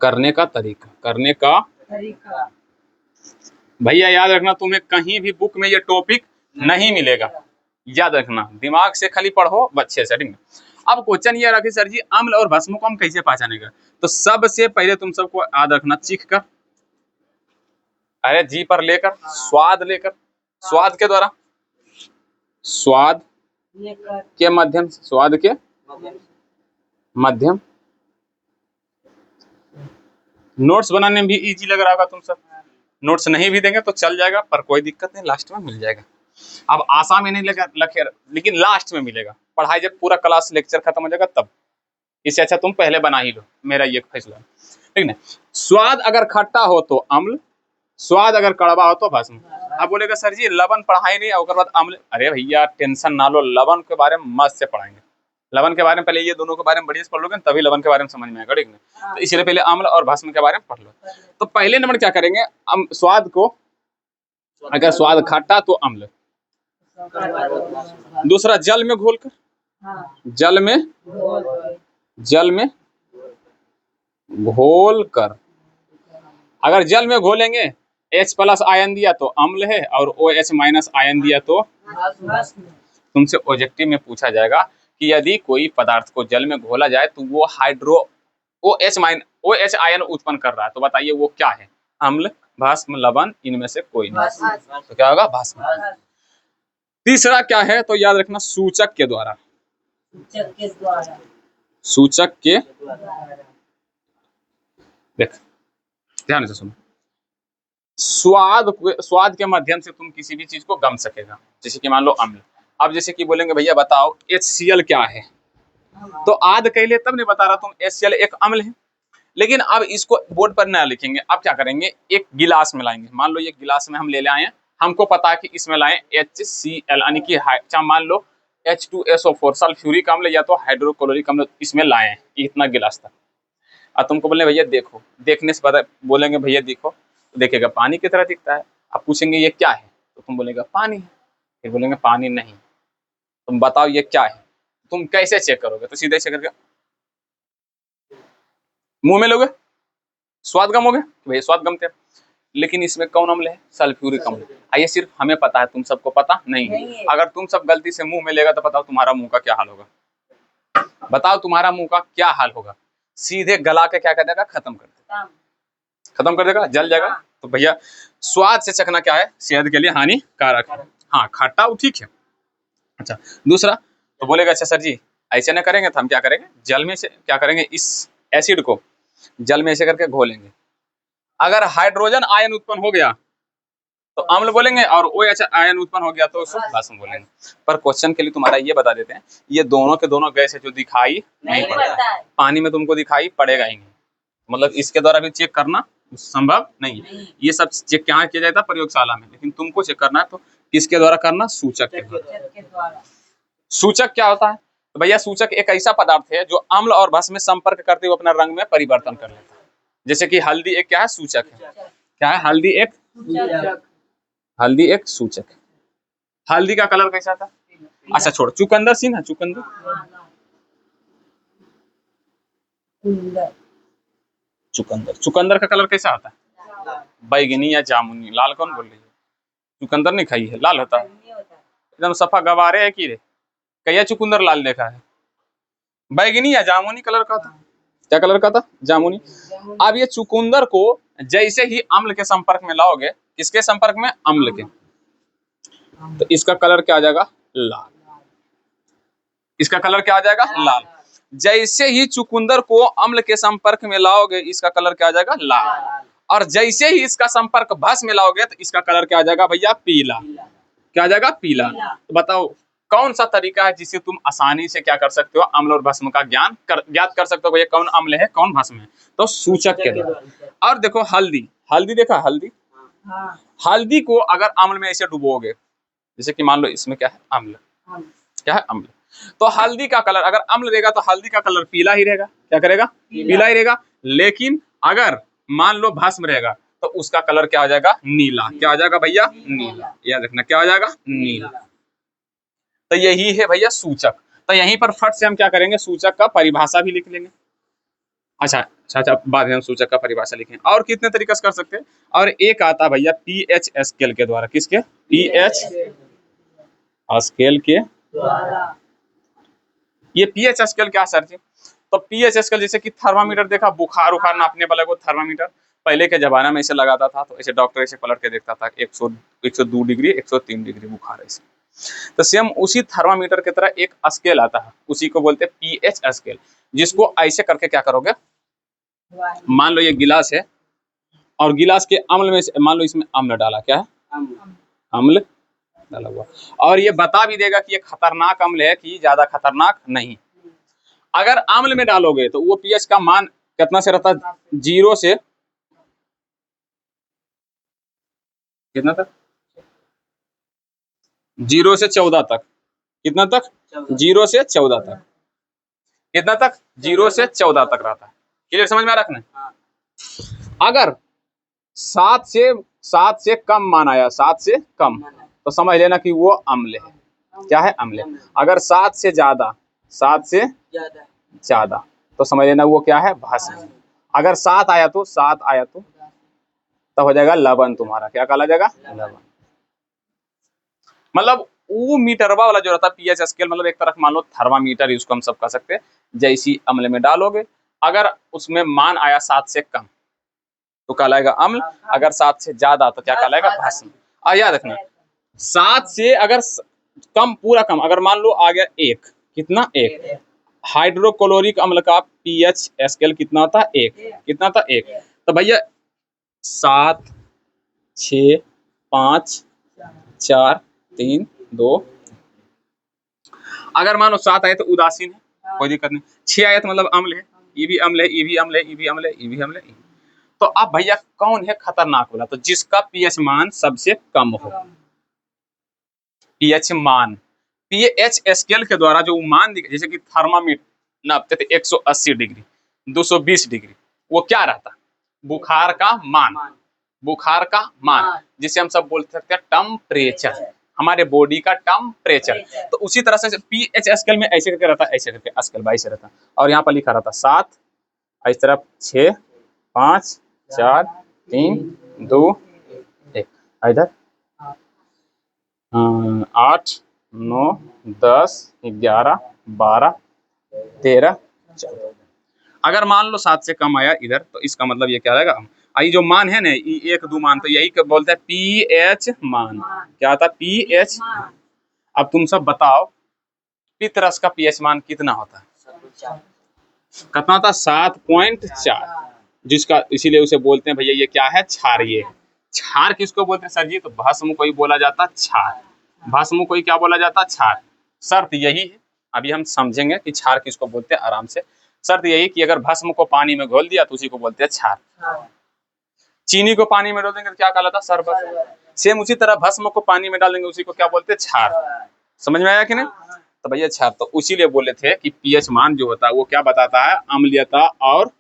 करने का तरीका, भैया याद रखना तुम्हें कहीं भी बुक में ये टॉपिक नहीं मिलेगा, याद रखना, दिमाग से खाली पढ़ो अच्छे से। अब क्वेश्चन ये रखी सर जी अम्ल और भस्म को हम कैसे पहचानेगा, तो सबसे पहले तुम सबको याद रखना, चीख कर अरे जी पर लेकर, स्वाद लेकर, स्वाद के द्वारा, स्वाद के माध्यम से, स्वाद के माध्यम। नोट्स बनाने में भी इजी लग रहा होगा तुम सब। नोट्स नहीं भी देंगे तो चल जाएगा, पर कोई दिक्कत नहीं, लास्ट में मिल जाएगा। अब आशा में नहीं लगे, लेकिन लास्ट में मिलेगा। पढ़ाई जब पूरा क्लास लेक्चर खत्म हो जाएगा तब। इससे अच्छा तुम पहले बना ही लो, मेरा ये फैसला है, ठीक ना। स्वाद अगर खट्टा हो तो अम्ल, स्वाद अगर कड़वा हो तो भस्म। अब बोलेगा सर जी लवण पढ़ाई नहीं और बाद अम्ल। अरे भैया टेंशन ना लो, लवण के बारे में मस्त से पढ़ाएंगे। लवण के बारे में पहले ये दोनों के बारे में बढ़िया से पढ़ लोगे तभी लवण के बारे में समझ में आएगा, ठीक ना। तो इसलिए पहले अम्ल और भस्म के बारे में पढ़ लो। तो पहले नंबर क्या करेंगे, स्वाद को, अगर स्वाद खट्टा तो अम्ल। दूसरा जल में घोलकर, जल में घोल कर, अगर जल में घोलेंगे H+ आयन दिया तो अम्ल है और OH- आयन दिया तो। तुमसे ऑब्जेक्टिव में पूछा जाएगा कि यदि कोई पदार्थ को जल में घोला जाए तो वो OH आयन उत्पन्न कर रहा है, तो बताइए वो क्या है, अम्ल, भस्म, लवण, इनमें से कोई नहीं, तो क्या होगा, भस्म। तीसरा क्या है तो याद रखना, सूचक के द्वारा, सूचक के, देख ध्यान से सुनो। स्वाद के माध्यम से तुम किसी भी चीज को गम सकेगा, जैसे कि मान लो अम्ल। अब जैसे कि बोलेंगे भैया बताओ HCl क्या है, तो आद कह ले तब नहीं बता रहा तुम, HCl एक अम्ल है। लेकिन अब इसको बोर्ड पर ना लिखेंगे, अब क्या करेंगे, एक गिलास में लाएंगे। मान लो ये गिलास में हम ले आए हैं, हमको पता है कि इसमें लाए HCl, यानी कि मान लो H2SO4 सल्फ्यूरिक अम्ल या तो हाइड्रोक्लोरिक अम्ल इसमें लाए हैं, इतना गिलास तक। अब तुमको बोले भैया देखो, देखने से पता, बोलेंगे भैया देखो, तो देखेगा पानी की तरह दिखता है। अब पूछेंगे ये क्या है, तो तुम बोलेगा पानी है। फिर बोलेंगे पानी नहीं, तुम बताओ ये क्या है, तुम कैसे चेक करोगे, तो सीधे चेक करके मुंह में लोगे, स्वाद गमोगे, भैया स्वाद गमते हैं। लेकिन इसमें कौन अम्ल है, सल्फ्यूरिक अम्ल। ये सिर्फ हमें पता है, तुम सबको पता नहीं है। अगर तुम सब गलती से मुंह में लेगा तो बताओ तुम्हारा मुंह का क्या हाल होगा, बताओ तुम्हारा मुंह का क्या हाल होगा। सीधे गला के क्या कर देगा, खत्म कर देगा, खत्म कर देगा, जल जाएगा। तो भैया स्वाद से चखना क्या है, सेहत के लिए हानिकारक है। हाँ खट्टा ठीक है। अच्छा दूसरा, तो बोलेगा अच्छा सर जी ऐसे ना करेंगे तो हम क्या करेंगे, जल में से क्या करेंगे, इस एसिड को जल में ऐसे करके घोलेंगे। अगर हाइड्रोजन आयन उत्पन्न हो गया तो अम्ल बोलेंगे, और OH आयन उत्पन्न हो गया तो उसको भस्म बोलेंगे। पर क्वेश्चन के लिए तुम्हारा ये बता देते हैं, ये दोनों के दोनों गैस है जो दिखाई नहीं पड़ता है, पानी में तुमको दिखाई पड़ेगा ही नहीं, मतलब इसके द्वारा भी चेक करना संभव नहीं है। ये सब चेक क्या किया जाता है, प्रयोगशाला में, लेकिन तुमको चेक करना है तो किसके द्वारा करना, सूचक के द्वारा। सूचक क्या होता है, तो भैया सूचक एक ऐसा पदार्थ है जो अम्ल और भस्म में संपर्क करते हुए अपना रंग में परिवर्तन कर लेता है। जैसे कि हल्दी एक क्या है, सूचक है। क्या है, हल्दी एक सूचक है। हल्दी का कलर कैसा था, अच्छा छोड़, चुकंदर सी ना, चुकंदर का कलर कैसा होता है, बैगनी या जामुनी। लाल कौन बोल रही है, चुकंदर नहीं खाई है, लाल होता है एकदम सफा गवारे है कि रे, कहिया चुकंदर लाल देखा है, बैगनी या जामुनी कलर का था। क्या कलर का था, जामुनी। अब ये चुकंदर को जैसे ही अम्ल के संपर्क में लाओगे, किसके संपर्क में, अम्ल के, तो इसका कलर क्या आ जाएगा, लाल। इसका कलर क्या आ जाएगा, लाल। जैसे ही चुकंदर को अम्ल के संपर्क में लाओगे, इसका कलर क्या आ जाएगा, लाल। और जैसे ही इसका संपर्क भस्म में लाओगे तो इसका कलर क्या आ जाएगा भैया, पीला। क्या आ जाएगा, पीला। तो बताओ कौन सा तरीका है जिससे तुम आसानी से क्या कर सकते हो, अम्ल और भस्म का ज्ञात कर सकते हो, भैया कौन अम्ल है कौन भस्म है, तो सूचक के द्वारा। और देखो हल्दी देखा, हल्दी को अगर अम्ल में ऐसे डुबोगे, जैसे कि मान लो इसमें क्या है, अम्ल, क्या है, अम्ल, तो हल्दी का कलर अगर अम्ल रहेगा तो हल्दी का कलर पीला ही रहेगा। क्या करेगा, पीला ही रहेगा। लेकिन अगर मान लो भस्म रहेगा तो उसका कलर क्या हो जाएगा, नीला। क्या हो जाएगा भैया, नीला। याद रखना क्या हो जाएगा, नीला। तो यही है भैया सूचक। तो यहीं पर फट से हम क्या करेंगे, सूचक का परिभाषा भी लिख लेंगे। अच्छा बाद में हम सूचक का परिभाषा लिखें। और कितने तरीके से कर सकते हैं, और एक आता भैया pH स्केल के द्वारा। किसके, pH स्केल के द्वारा। ये pH स्केल क्या सर जी, तो pH स्केल जैसे कि थर्मामीटर देखा, बुखार उखार नापने वाला को थर्मामीटर, पहले के जमाना में ऐसे लगाता था तो ऐसे डॉक्टर ऐसे पलट के देखता था 102 डिग्री 103 डिग्री बुखार ऐसे। तो सेम उसी थर्मामीटर की तरह एक स्केल आता है, उसी को बोलते हैं पीएच स्केल, जिसको ऐसे करके क्या करोगे, मान लो ये गिलास है और गिलास के अम्ल में से मान लो इसमें अम्ल डाला, क्या है, अम्ल डाला हुआ, और ये बता भी देगा कि ये खतरनाक अम्ल है कि ज्यादा खतरनाक नहीं। अगर अम्ल में डालोगे तो वो पीएच का मान कितना से रहता है, 0 से कितना तक, 0 से 14 तक, कितना तक, 0 से 14 तक, कितना तक, 0 से 14 तक रहता है। क्लियर, समझ में आ रखना। अगर 7 से कम मान आया, 7 से कम, तो समझ लेना कि वो अम्ल है, क्या है, अम्ल है। अगर 7 से ज्यादा, 7 से ज्यादा, तो समझ लेना वो क्या है, भस्म। अगर 7 आया तो तब हो जाएगा लवण, तुम्हारा क्या कहा जाएगा, लवण। मतलब वो मीटरवा वाला जो रहता है पीएच स्केल, मतलब एक तरह मान लो थर्मामीटर, उसको हम सब कह सकते हैं। जैसी अम्ल में डालोगे, अगर उसमें मान आया 7 से कम तो कहलाएगा अम्ल, अगर 7 से ज्यादा तो क्या कहलाएगा, भस्म। याद रखना, 7 से अगर कम, पूरा कम, अगर मान लो आ गया 1, कितना, 1, हाइड्रोक्लोरिक अम्ल का पीएच स्केल कितना होता है, 1, कितना था, 1। तो भैया 7, 6, 5, 4, 3, 2, अगर मान लो 7 आए तो उदासीन है, कोई दिक्कत नहीं। 6 आए तो मतलब अम्ल है, ये भी अम्ल है, ये भी अम्ल है, ये भी अम्ल है, ये भी अम्ल है। तो अब भैया कौन है खतरनाक वाला, तो जिसका पीएच मान सबसे कम हो। पीएच मान, पीएच स्केल के द्वारा जो मान, जैसे कि थर्मामीटर नापते थे 180 डिग्री, 220 डिग्री, वो क्या रहता, बुखार का मान, बुखार का मान, जिसे हम सब बोल सकते हैं टेम्परेचर, हमारे बॉडी का टेम्परेचर। तो उसी तरह से पीएच स्केल में ऐसे करके रहता है, ऐसे करके स्केल बाई से रहता है, और यहाँ पर लिखा रहता 7, इस तरफ 6, 5, 4, 3, 2, 1, इधर 8, 9, 10, 11, 12, 13, 14। अगर मान लो 7 से कम आया इधर, तो इसका मतलब ये क्या रहेगा, ये जो मान है ना, ये 1, 2 मान, तो यही बोलते हैं पीएच मान। क्या होता है, पीएच। अब तुम सब बताओ पितरस का पीएच मान कितना होता है, कितना होता है, 7.4, जिसका इसीलिए उसे बोलते हैं भैया ये क्या है, क्षारीय। क्षार किसको बोलते हैं सर जी, तो भस्म को ही बोला जाता क्षार, भस्म को ही क्या बोला जाता, क्षार। शर्त यही है, अभी हम समझेंगे कि क्षार किसको बोलते हैं आराम से। शर्त यही कि अगर भस्म को पानी में घोल दिया तो उसी को बोलते हैं क्षार। चीनी को पानी में डाल देंगे तो क्या कहलाता, शरबत। सेम उसी तरह भस्म को पानी में डाल देंगे उसी को क्या बोलते हैं, क्षार। समझ में आया कि नहीं, तो भैया क्षार। तो इसीलिए बोले थे कि पीएच मान जो होता है वो क्या बताता है, अम्लीयता और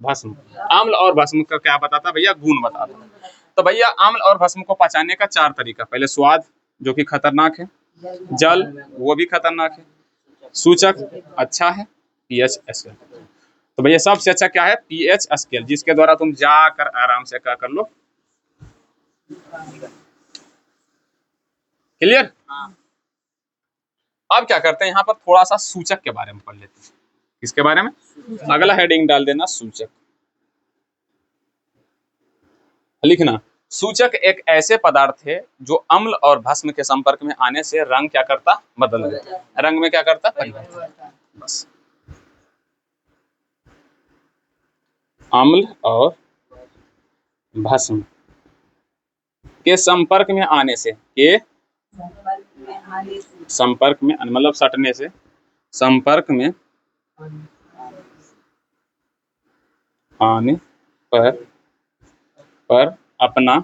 भस्म, अम्ल और भस्म का क्या बताता है भैया, गुण बताता है। तो भैया अम्ल और भस्म को पहचानने का 4 तरीका, पहले स्वाद जो कि खतरनाक है, जल वो भी खतरनाक है, सूचक अच्छा है, पीएच स्केल। तो भैया सबसे अच्छा क्या है, पीएच स्केल, जिसके द्वारा तुम जाकर आराम से क्या कर लो, क्लियर। अब क्या करते हैं, यहाँ पर थोड़ा सा सूचक के बारे में पढ़ लेते हैं। किसके बारे में, अगला हेडिंग डाल देना सूचक, लिखना सूचक एक ऐसे पदार्थ है जो अम्ल और भस्म के संपर्क में आने से रंग क्या करता, बदल देता है, रंग में क्या करता, परिवर्तन। बस अम्ल और भस्म के संपर्क में आने से, के संपर्क में मतलब सटने से, संपर्क में आने पर अपना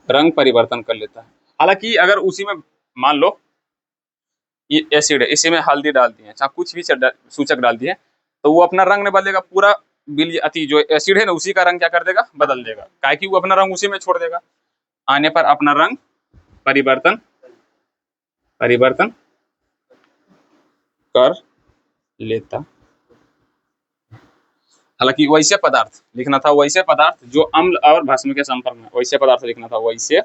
रंग परिवर्तन कर लेता है। हालांकि अगर उसी में मान लो ये एसिड है, इसी में हल्दी डाल दिए, चाहे कुछ भी सूचक डाल दिए, तो वो अपना रंग नहीं बदलेगा, पूरा बिल अति जो एसिड है ना उसी का रंग क्या कर देगा, बदल देगा, काहे कि वो अपना रंग उसी में छोड़ देगा। आने पर अपना रंग परिवर्तन कर लेता। हालांकि वैसे पदार्थ लिखना था, वैसे पदार्थ जो अम्ल और भस्म के संपर्क में, वैसे पदार्थ लिखना था, वैसे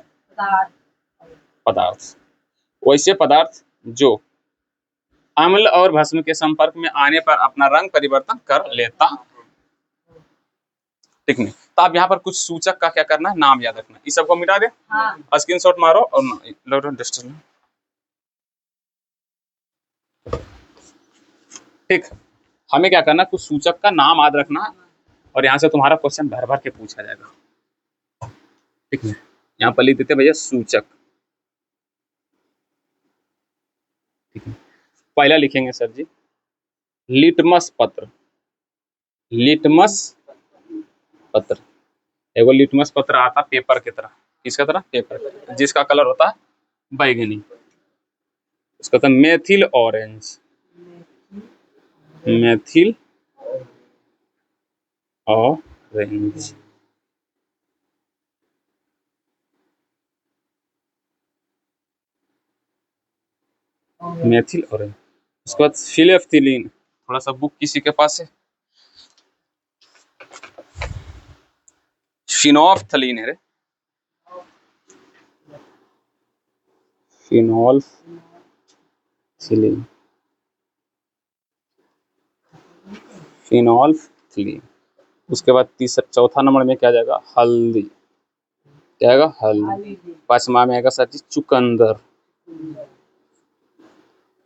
पदार्थ, वैसे पदार्थ जो अम्ल और भस्म के संपर्क में आने पर अपना रंग परिवर्तन कर लेता। ठीक नहीं। तो आप यहाँ पर कुछ सूचक का क्या करना है, नाम याद रखना है। इस सबको मिटा दे, हाँ। स्क्रीनशॉट मारो और लो डिस्टेंस। ठीक, हमें क्या करना, कुछ सूचक का नाम याद रखना है और यहाँ से तुम्हारा क्वेश्चन भर भर के पूछा जाएगा। ठीक है, यहाँ पर लिख देते भैया सूचक। ठीक है, पहला लिखेंगे सर जी लिटमस पत्र। लिटमस पत्र, एगो लिटमस पत्र आता पेपर की तरह, किसका तरह, पेपर, जिसका कलर होता है बैगनी, उसका था methyl orange. Methyl orange. Methyl orange. उसके बाद फिलेफ्थिलीन, थोड़ा सा बुक किसी के पास है, फिनोल्फ्थलीन है रे, फिनोल्फ्थलीन, फिनोल्फ्थलीन। उसके बाद तीसरा चौथा नंबर में क्या जाएगा, हल्दी, क्या आएगा, हल्दी। पांचवा में आएगा सर जी चुकंदर।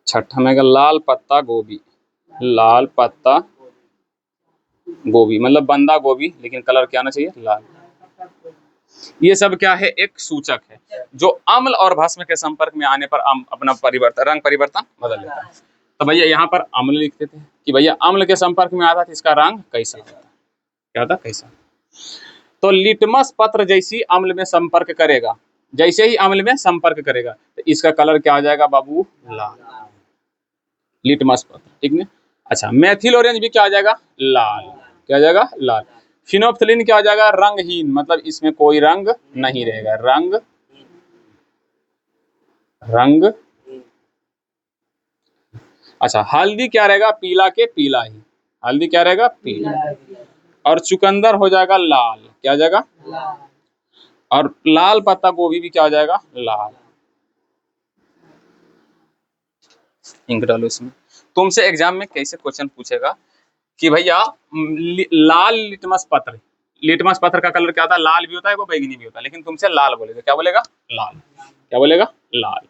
छठा में आएगा लाल पत्ता गोभी। लाल पत्ता गोभी मतलब बंदा गोभी, लेकिन कलर क्या आना चाहिए, लाल। ये सब क्या है, एक सूचक है जो अम्ल और भस्म के संपर्क में आने पर अपना परिवर्तन, रंग परिवर्तन बदल लेता है। तो भैया यहाँ पर अम्ल लिखते थे कि भैया अम्ल के संपर्क में आता है, इसका रंग कैसा होता है, क्या होता है, कैसा। तो लिटमस पत्र जैसे ही अम्ल में संपर्क करेगा, जैसे ही अम्ल में संपर्क करेगा तो इसका कलर क्या हो जाएगा बाबू, लाल। लिटमस पत्र, ठीक है। अच्छा, मेथिल ऑरेंज भी क्या हो जाएगा, लाल, क्या हो जाएगा, लाल। फिनोल्फ्थलीन क्या हो जाएगा, रंगहीन, मतलब इसमें कोई रंग नहीं रहेगा, रंग। अच्छा, हल्दी क्या रहेगा, पीला के पीला ही, हल्दी क्या रहेगा, पीला। और चुकंदर हो जाएगा लाल, क्या हो जाएगा, और लाल पत्ता गोभी भी क्या हो जाएगा, लाल। इंक डालो इसमें। तुमसे एग्जाम में कैसे क्वेश्चन पूछेगा कि भैया लाल लिटमस पत्र, लिटमस पत्र का कलर क्या होता है, लाल भी होता है, वो बैंगनी भी होता है, लेकिन तुमसे लाल बोलेगा, क्या बोलेगा, लाल, क्या बोलेगा, लाल।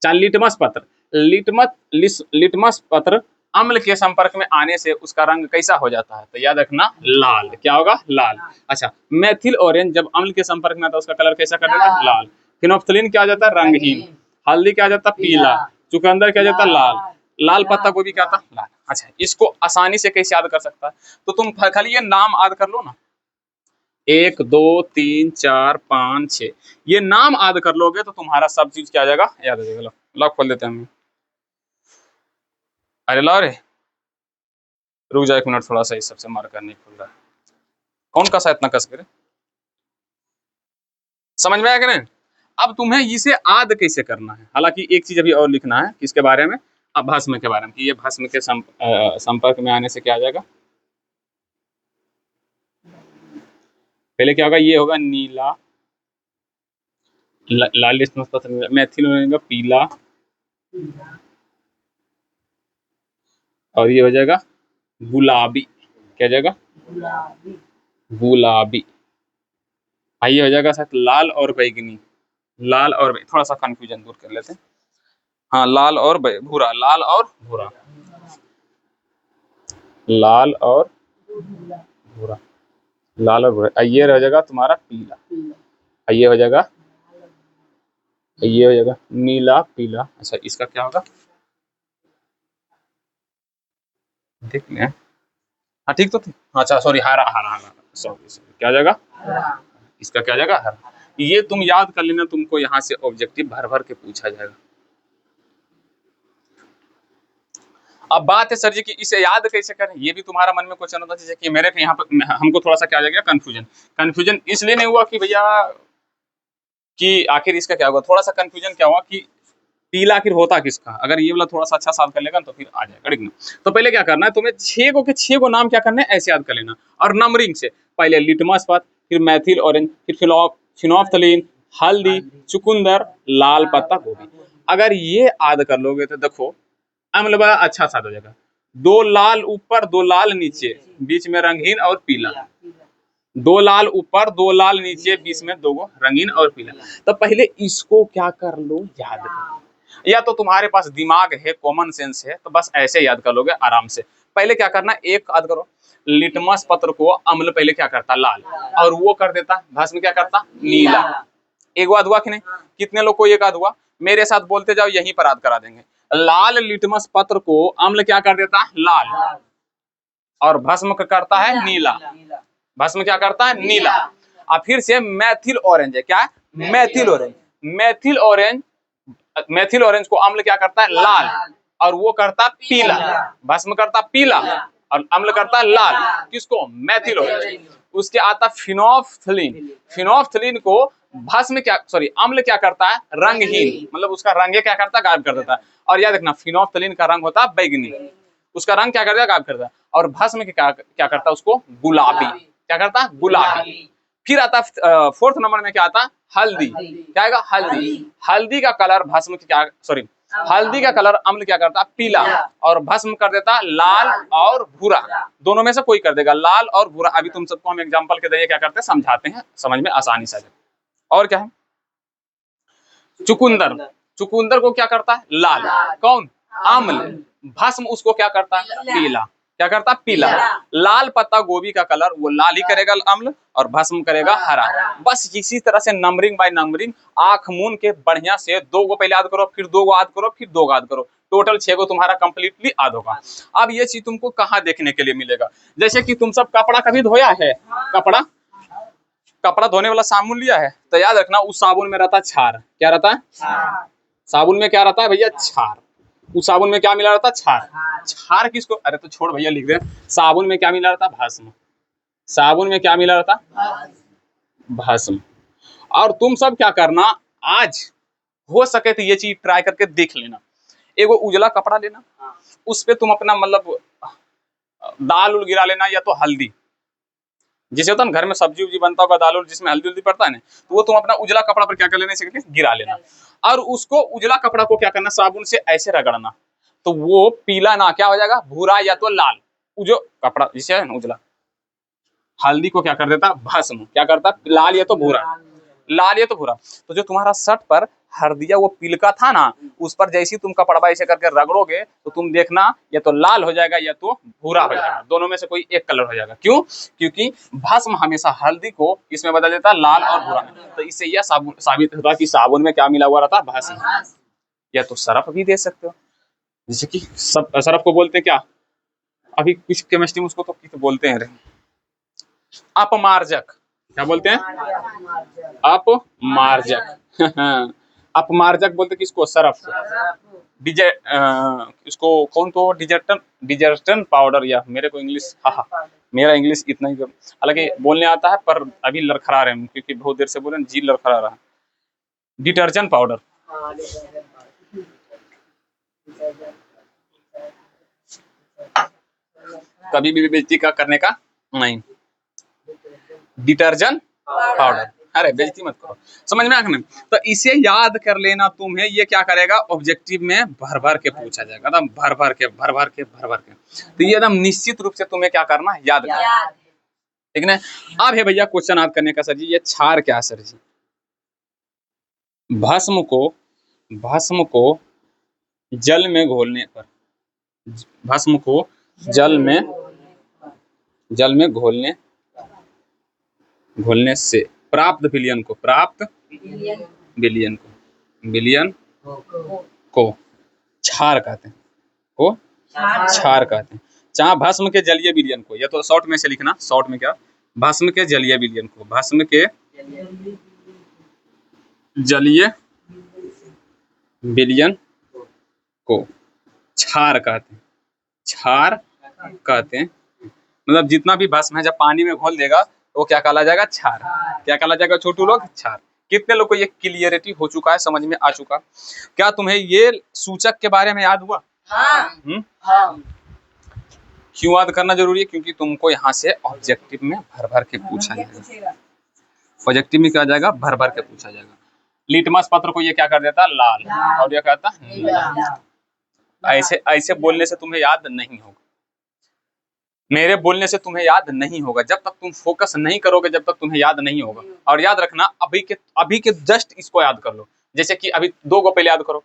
चाहे लिटमस पत्र, लिटमस पत्र अम्ल के संपर्क में आने से उसका रंग कैसा हो जाता है, तो याद रखना लाल, क्या होगा, लाल। अच्छा, मेथिल ऑरेंज जब अम्ल के संपर्क में आता है उसका कलर कैसा कर देता है, लाल। फिनोल्फ्थलीन क्या हो जाता है, रंगहीन। हल्दी क्या हो जाता है, पीला। चुकंदर क्या हो जाता है, लाल। लाल पत्ता गोभी क्या था, लाल। अच्छा, इसको आसानी से कैसे याद कर सकता है, तो तुम खाली ये नाम याद कर लो ना, 1 2 3 4 5 6, ये नाम याद कर लोगे तो तुम्हारा सब चीज क्या आ जाएगा, याद आ जाएगा। लॉक खोल देते हैं हम। अरे लो रे, रुक जा 1 मिनट, थोड़ा सा इस सबसे मार्कर नहीं खुल रहा है। कौन कसा इतना कस करे, समझ में आया कि नहीं। अब तुम्हें इसे याद कैसे करना है, हालांकि एक चीज अभी और लिखना है, किसके बारे में, अब भस्म के बारे में, कि ये भस्म के संपर्क में आने से क्या आ जाएगा। पहले क्या होगा, ये होगा नीला, लाल लिटमस पत्र, मेथिल होगा पीला, और ये हो जाएगा गुलाबी, क्या हो जाएगा, गुलाबी। ये हो जाएगा साथ लाल और बैगनी, लाल और थोड़ा सा कंफ्यूजन दूर कर लेते हैं। हाँ, लाल और भूरा, लाल और भूरा, लाल और भूरा, लाल और भूरा। ये हो जाएगा तुम्हारा पीला, ये हो जाएगा, ये हो जाएगा नीला पीला। अच्छा, इसका क्या होगा, देख लें। हाँ ठीक तो थी, अच्छा सॉरी, हरा, हरा, हरा, सॉरी, क्या हो जाएगा, इसका क्या हो जाएगा, हरा। ये तुम याद कर लेना, तुमको यहाँ से ऑब्जेक्टिव भर भर के पूछा जाएगा। अब बात है सर जी कि इसे याद कैसे करें, ये भी तुम्हारा मन में क्वेश्चन होता है, जैसे कि मेरे यहाँ पर हमको थोड़ा सा क्या आ गया, कंफ्यूजन इसलिए नहीं हुआ कि भैया कि आखिर इसका क्या होगा, थोड़ा सा कंफ्यूजन क्या हुआ कि पीला आखिर होता किसका, अगर ये वाला थोड़ा सा अच्छा साथ कर लेगा तो फिर आ जाएगा, ठीक ना। तो पहले क्या करना है, तुम्हें 6 को के 6 को नाम क्या करना है, ऐसे याद कर लेना, और नंबरिंग से, पहले लिटमस पत्र, फिर मेथिल ऑरेंज, फिर फिनोल्फ्थलीन, हल्दी, चुकंदर, लाल पत्ता गोभी। अगर ये याद कर लोगे तो देखो अम्ल बड़ा अच्छा साथ हो जाएगा, 2 लाल ऊपर 2 लाल नीचे, बीच में रंगहीन और पीला, दो लाल ऊपर, दो लाल नीचे, बीच में दो गो रंगीन और पीला। तो पहले इसको क्या कर लो, याद कर। या तो तुम्हारे पास दिमाग है, कॉमन सेंस है, तो बस ऐसे याद कर लोगे आराम से। पहले क्या करना, एक याद करो, लिटमस पत्र को अम्ल पहले क्या करता, लाल, और वो कर देता भस्म क्या करता, नीला। एक याद हुआ कि नहीं? कितने लोग को एक याद हुआ? मेरे साथ बोलते जाओ, यहीं पर याद करा देंगे। लाल लिटमस पत्र को अम्ल क्या कर देता, लाल, और भस्म करता है नीला। भस्म क्या करता है, नीला। अब फिर से मैथिल ऑरेंज है, क्या है, Maithil orange. Maithil orange, Maithil orange को अम्ल क्या करता है, लाल, और वो करता पीला। भस्म करता पीला और अम्ल करता लाल। किसको, मैथिल ऑरेंज। उसके आता फिनोफ्थलीन। फिनोफ्थलीन को भस्म क्या, सॉरी, अम्ल क्या करता है, रंगहीन, मतलब उसका रंग क्या करता है, गायब कर देता है। और याद रखना, फिनोफ्थलीन का रंग होता है बैगनी, उसका रंग क्या करता है, गायब करता है। और भस्म क्या करता है, उसको गुलाबी, क्या करता है, गुलाबी। फिर आता फोर्थ नंबर में क्या आता है, हल्दी। क्या आएगा, हल्दी। हल्दी का कलर भस्म क्या, सॉरी, हल्दी का कलर अम्ल क्या करता है, पीला, और भस्म कर देता लाल और भूरा। दोनों में से कोई कर देगा, लाल और भूरा। अभी तुम सबको हम एग्जांपल के जरिए क्या करते हैं, समझाते हैं, समझ में आसानी से। और क्या है, चुकंदर। चुकंदर को क्या करता है, लाल, कौन, अम्ल। भस्म उसको क्या करता है, पीला, क्या करता है, पीला। लाल पत्ता गोभी का कलर वो लाल ही करेगा अम्ल, और भस्म करेगा हरा। बस इसी तरह से नंबरिंग बाय नंबरिंग, आंख मून के बढ़िया से दो गो पहले याद करो, फिर दो गो याद करो, फिर दो याद करो, टोटल 6 गो तुम्हारा कंप्लीटली याद होगा। अब ये चीज तुमको कहाँ देखने के लिए मिलेगा, जैसे कि तुम सब कपड़ा कभी धोया है, कपड़ा, कपड़ा धोने वाला साबुन लिया है, तो याद रखना उस साबुन में रहता है क्षार। क्या रहता है, साबुन में क्या रहता है भैया, क्षार। उस साबुन में क्या मिला रहता है, क्षार। क्षार किसको, अरे तो छोड़ भैया, लिख दे, साबुन में क्या मिला रहता है, भस्म। साबुन में क्या मिला रहता है, भस्म। और तुम सब क्या करना, आज हो सके तो ये चीज ट्राई करके देख लेना। एगो उजला कपड़ा लेना, उस पे तुम अपना मतलब दाल उल गिरा लेना, या तो हल्दी, जिसे होता है ना घर में सब्जी उब्जी बनता होगा, दाल उल जिसमें हल्दी उल्दी पड़ता है ना, तो वो तुम अपना उजला कपड़ा पर क्या कर लेना, इसे गिरा लेना। और उसको उजला कपड़ा को क्या करना, साबुन से ऐसे रगड़ना, तो वो पीला ना क्या हो जाएगा, भूरा या तो लाल। जो कपड़ा जिसे है ना उजला, हल्दी को क्या कर देता, भस्म, क्या करता, लाल या तो भूरा, लाल या तो भूरा। तो जो तुम्हारा शर्ट पर हरदिया वो पिलका था ना, उस पर जैसे तुम कपड़ा ऐसे करके रगड़ोगे, तो तुम देखना या तो लाल हो जाएगा या तो भूरा हो जाएगा, दोनों में से कोई एक कलर हो जाएगा। क्यों, क्योंकि भस्म हमेशा हल्दी को इसमें बदल देता है, लाल और भूरा में। तो इससे यह साबित होता है कि साबुन में क्या मिला हुआ रहता है, भस्म। या तो सरफ भी दे सकते हो, जैसे कि सब सरफ को बोलते हैं क्या, अभी कुछ केमिस्ट्री में उसको तो बोलते हैं अपमार्जक। क्या बोलते हैं, अपमार्जक। अपमार्जक बोलते किसको, सरफ को। इसको कौन, तो डिजर्टेंट पाउडर, या मेरे को इंग्लिश, हाँ मेरा इंग्लिश इतना ही, हालांकि बोलने आता है पर अभी लड़खड़ा रहे हैं, क्योंकि बहुत देर से बोले जी लड़खड़ा रहा है। डिटर्जेंट पाउडर, कभी भी बेइज्जती का करने का नहीं, डिटर्जेंट पाउडर। अरे बेइज्जती मत करो, समझ में आ गया। तो इसे याद कर लेना तुम्हें, ये क्या करेगा, ऑब्जेक्टिव में भर भर के पूछा जाएगा, एकदम भर भर के भर भर के भर भर के। तो ये एकदम निश्चित रूप से तुम्हें क्या करना है, याद करना, ठीक है। अब है भैया क्वेश्चन याद करने का, सर जी ये क्षार क्या है सर जी। भस्म को जल में घोलने पर, भस्म को जल में घोलने से प्राप्त विलयन को क्षार कहते हैं, को क्षार कहते हैं। चाहे भस्म के जलीय विलयन को, या तो शॉर्ट में से लिखना, शॉर्ट में क्या, भस्म के जलीय विलयन को, भस्म के जलीय विलयन को क्षार कहते हैं, क्षार कहते हैं। मतलब जितना भी भस्म है जब पानी में घोल देगा तो वो क्या कहला जाएगा, क्षार। क्या कहला जाएगा छोटू लोग, क्षार। कितने लोग को ये क्लियरिटी हो चुका है, समझ में आ चुका। क्या तुम्हें ये सूचक के बारे में याद हुआ? हाँ। क्यों याद करना जरूरी है, क्योंकि तुमको यहाँ से ऑब्जेक्टिव में भर भर के पूछा जाएगा, ऑब्जेक्टिव में क्या जाएगा, भर भर के पूछा जाएगा। लिटमस पत्र को ये क्या कर देता, लाल, और ये कहता नीला। ऐसे बोलने से तुम्हें याद नहीं होगा। मेरे बोलने से तुम्हें याद नहीं होगा, जब तक तुम फोकस नहीं करोगे जब तक तुम्हें याद नहीं होगा। और याद रखना अभी के जस्ट इसको याद कर लो। जैसे कि अभी दो को पहले याद करो।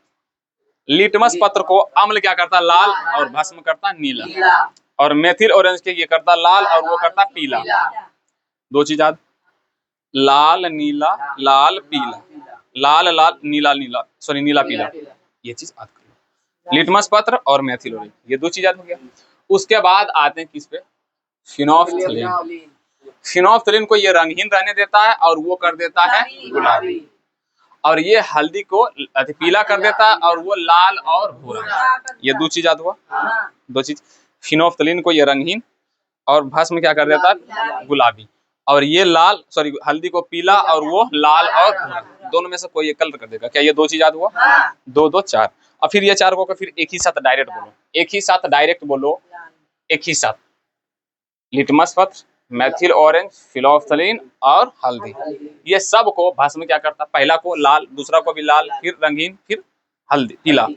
लिटमस पत्र को अम्ल क्या करता, लाल, और भस्म करता नीला। और मेथिल ऑरेंज के ये करता लाल और वो करता पीला। दो चीज याद, लाल नीला, लाल पीला, लाल लाल नीला नीला, सॉरी नीला पीला, ये चीज याद कर लो। लिटमस पत्र और मेथिल ऑरेंज, ये दो चीज याद हो गया। उसके बाद आते हैं किस पे, फिनोल्फ्थलीन। फिनोल्फ्थलीन को ये रंगहीन रहने देता है और वो कर देता है गुलाबी। और ये हल्दी को पीला कर देता है और वो लाल और भूरा। ये दो चीज याद हुआ, दो चीज। फिनोल्फ्थलीन को ये रंगहीन और भस्म क्या कर देता है, गुलाबी। और ये लाल, सॉरी हल्दी को पीला और वो लाल और भूरा, दोनों में से कोई एक कलर कर देगा। क्या ये दो चीज याद हुआ, दो दो चार। और फिर ये चार को फिर एक ही साथ डायरेक्ट बोलो, एक ही साथ डायरेक्ट बोलो, एक ही साथ। लिटमस पत्र, मेथिल ऑरेंज, फिनोल्फ्थलीन और हल्दी, ये सब को भस्म क्या करता, पहला को लाल, दूसरा को भी लाल, फिर रंगीन, फिर हल्दी पीला,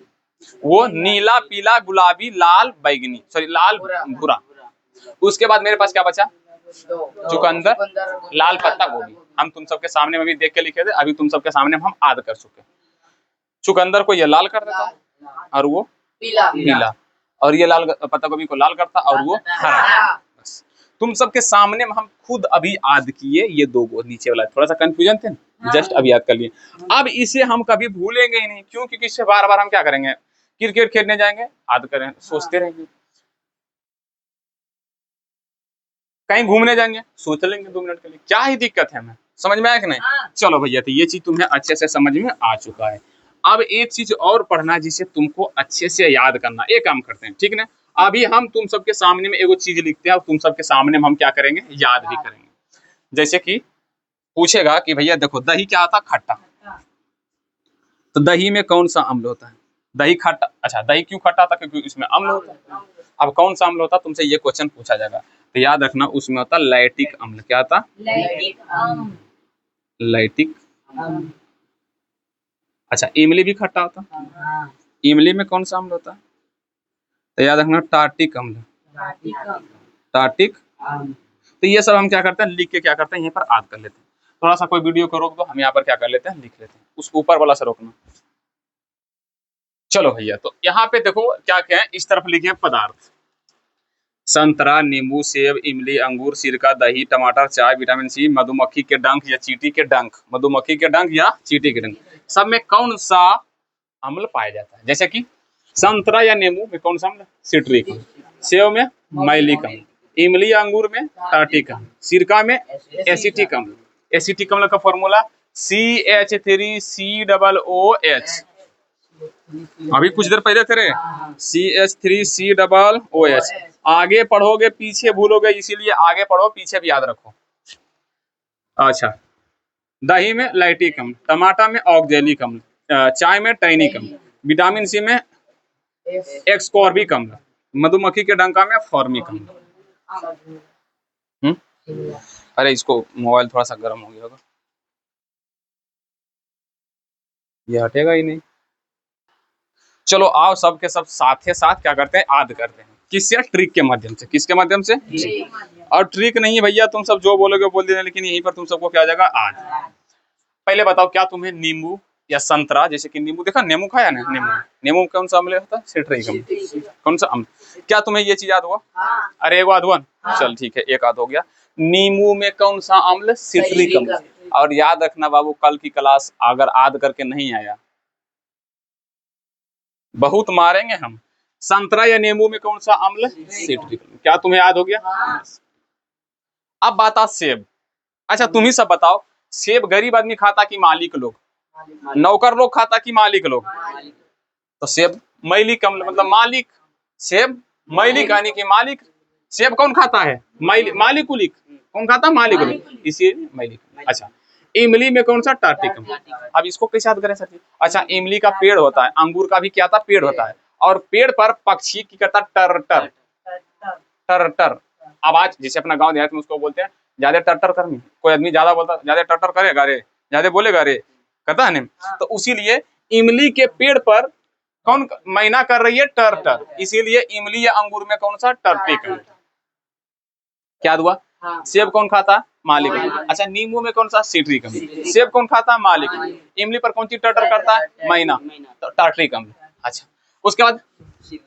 वो नीला पीला गुलाबी लाल बैगनी, सॉरी लाल भूरा। उसके बाद मेरे पास क्या बचा, चुकंदर, लाल पत्ता गोभी। हम तुम सबके सामने में भी देख के लिखे थे, अभी तुम सबके सामने में हम याद कर चुके। चुकंदर को ये लाल कर देता और वो पीला, और ये लाल पत्ता गोभी को लाल करता और वो हरा। बस तुम सबके सामने में हम खुद अभी याद किए, ये दो गो नीचे वाला थोड़ा सा कंफ्यूजन थे, जस्ट अभी याद कर लिए। अब इसे हम कभी भूलेंगे ही नहीं, क्यों, क्योंकि इससे बार बार हम क्या करेंगे, क्रिकेट खेलने जाएंगे याद करें, सोचते रहेंगे, कहीं घूमने जाएंगे सोच लेंगे 2 मिनट के लिए, क्या ही दिक्कत है हमें, समझ में आया कि नहीं। चलो भैया, तो ये चीज तुम्हें अच्छे से समझ में आ चुका है। अब एक चीज और पढ़ना जिसे तुमको अच्छे से याद करना, एक काम करते हैं, ठीक ना। अभी हम तुम सबके सामने में एगो चीज लिखते हैं और तुम सबके सामने में हम क्या करेंगे, याद भी करेंगे। जैसे कि पूछेगा कि भैया देखो दही क्या आता, खट्टा, तो दही में कौन सा अम्ल होता है, दही खट्टा, अच्छा दही क्यों खट्टा था, क्योंकि इसमें अम्ल होता है। अब कौन सा अम्ल होता, तुमसे ये क्वेश्चन पूछा जाएगा, तो याद रखना उसमें होता लैक्टिक अम्ल। क्या था, लैक्टिक। अच्छा इमली भी खट्टा होता, इमली में कौन सा अम्ल होता है, तो याद रखना टार्टिक अम्ल, टार्टिक। तो ये सब हम क्या करते हैं, लिख के क्या करते हैं, यहीं पर याद कर लेते हैं। थोड़ा सा कोई वीडियो को रोक दो, हम यहाँ पर क्या कर लेते हैं, लिख लेते हैं, उस ऊपर वाला से रोकना। चलो भैया, तो यहाँ पे देखो क्या क्या है, इस तरफ लिखे पदार्थ, संतरा, नींबू, सेब, इमली, अंगूर, सिरका, दही, टमाटर, चाय, विटामिन सी, मधुमक्खी के डंक या चींटी के डंक, मधुमक्खी के डंक या चींटी के डंक, सब में कौन सा अम्ल पाया जाता है। जैसे कि संतरा या नींबू में कौन सा अम्ल, सिट्रिक अम्ल, सेब में मैलिक अम्ल, इमली या अंगूर में टार्टिक अम्ल, सिरका में एसिटिक अम्ल। एसिटिक अम्ल का फॉर्मूला CH3COOH, अभी कुछ देर पहले थे CH3COOH। आगे पढ़ोगे पीछे भूलोगे, इसीलिए आगे पढ़ो पीछे भी याद रखो। अच्छा, दही में लैक्टिक अम्ल, टमाटर में ऑक्जेलिक अम्ल, चाय में टैनिक अम्ल, विटामिन सी में एक्सकॉर्बिक अम्ल, मधुमक्खी के डंका में फॉर्मिक अम्ल। अरे इसको मोबाइल थोड़ा सा गर्म हो गया होगा, ये हटेगा ही नहीं। चलो आओ सबके सब साथे साथ क्या करते हैं, याद करते हैं, किससे, ट्रिक के माध्यम से। किसके माध्यम से, और ट्रिक नहीं भैया तुम सब जो बोलोगे बोल देना, लेकिन यहीं पर तुम सबको क्या आ जाएगा, आज। पहले बताओ क्या तुम्हें नींबू या संतरा, जैसे कि नींबू देखा, नींबू खाया ना, नींबू कौन सा अम्ल होता है, सिट्रिक अम्ल, कौन सा अम्ल, क्या तुम्हें ये चीज याद हुआ, अरे एक याद हुआ, चल ठीक है, एक याद हो गया। नींबू में कौन सा अम्ल, सिट्रिक अम्ल। और याद रखना बाबू, कल की क्लास अगर याद करके नहीं आया बहुत मारेंगे हम। संतरा या नींबू में कौन सा अम्ल, सिट्रिक अम्ल। क्या तुम्हें याद हो गया। अब बात आ सेब। अच्छा तुम ही सब बताओ, सेब गरीब आदमी खाता कि मालिक लोग, नौकर लोग खाता कि मालिक लोग, तो सेब मैलिक अम्ल मतलब मालिक, सेब मैलिक यानी कि मालिक। सेब कौन खाता है, मालिक उलिक, कौन खाता है, मालिक उलिक, इसीलिए मैलिक। अच्छा इमली में कौन सा, टार्टिक अम्ल। अब इसको कैसे याद करें सर जी। अच्छा इमली का पेड़ होता है, अंगूर का भी क्या था, पेड़ होता है, और पेड़ पर पक्षी की करता टर टर टर टर आवाज, जैसे अपना गांव देहात में उसको बोलते हैं ज्यादा टर टर करनी, कोई आदमी ज्यादा बोलता ज्यादा टर टर करेगा रे, ज्यादा बोलेगा रे, कहता है नहीं। तो उसीलिए इमली के पेड़ पर कौन मैना कर रही है, टर टर, इसीलिए इमली या अंगूर में कौन सा, टर्टिक अम्ल। क्या हुआ? सेब कौन खाता? मालिक। अच्छा, नींबू में कौन सा? सिट्रिक अम्ल। सेब कौन खाता? मालिक। इमली पर कौन सी टर्टर करता है? महीना, तो टार्ट्रिक अम्ल। अच्छा, उसके बाद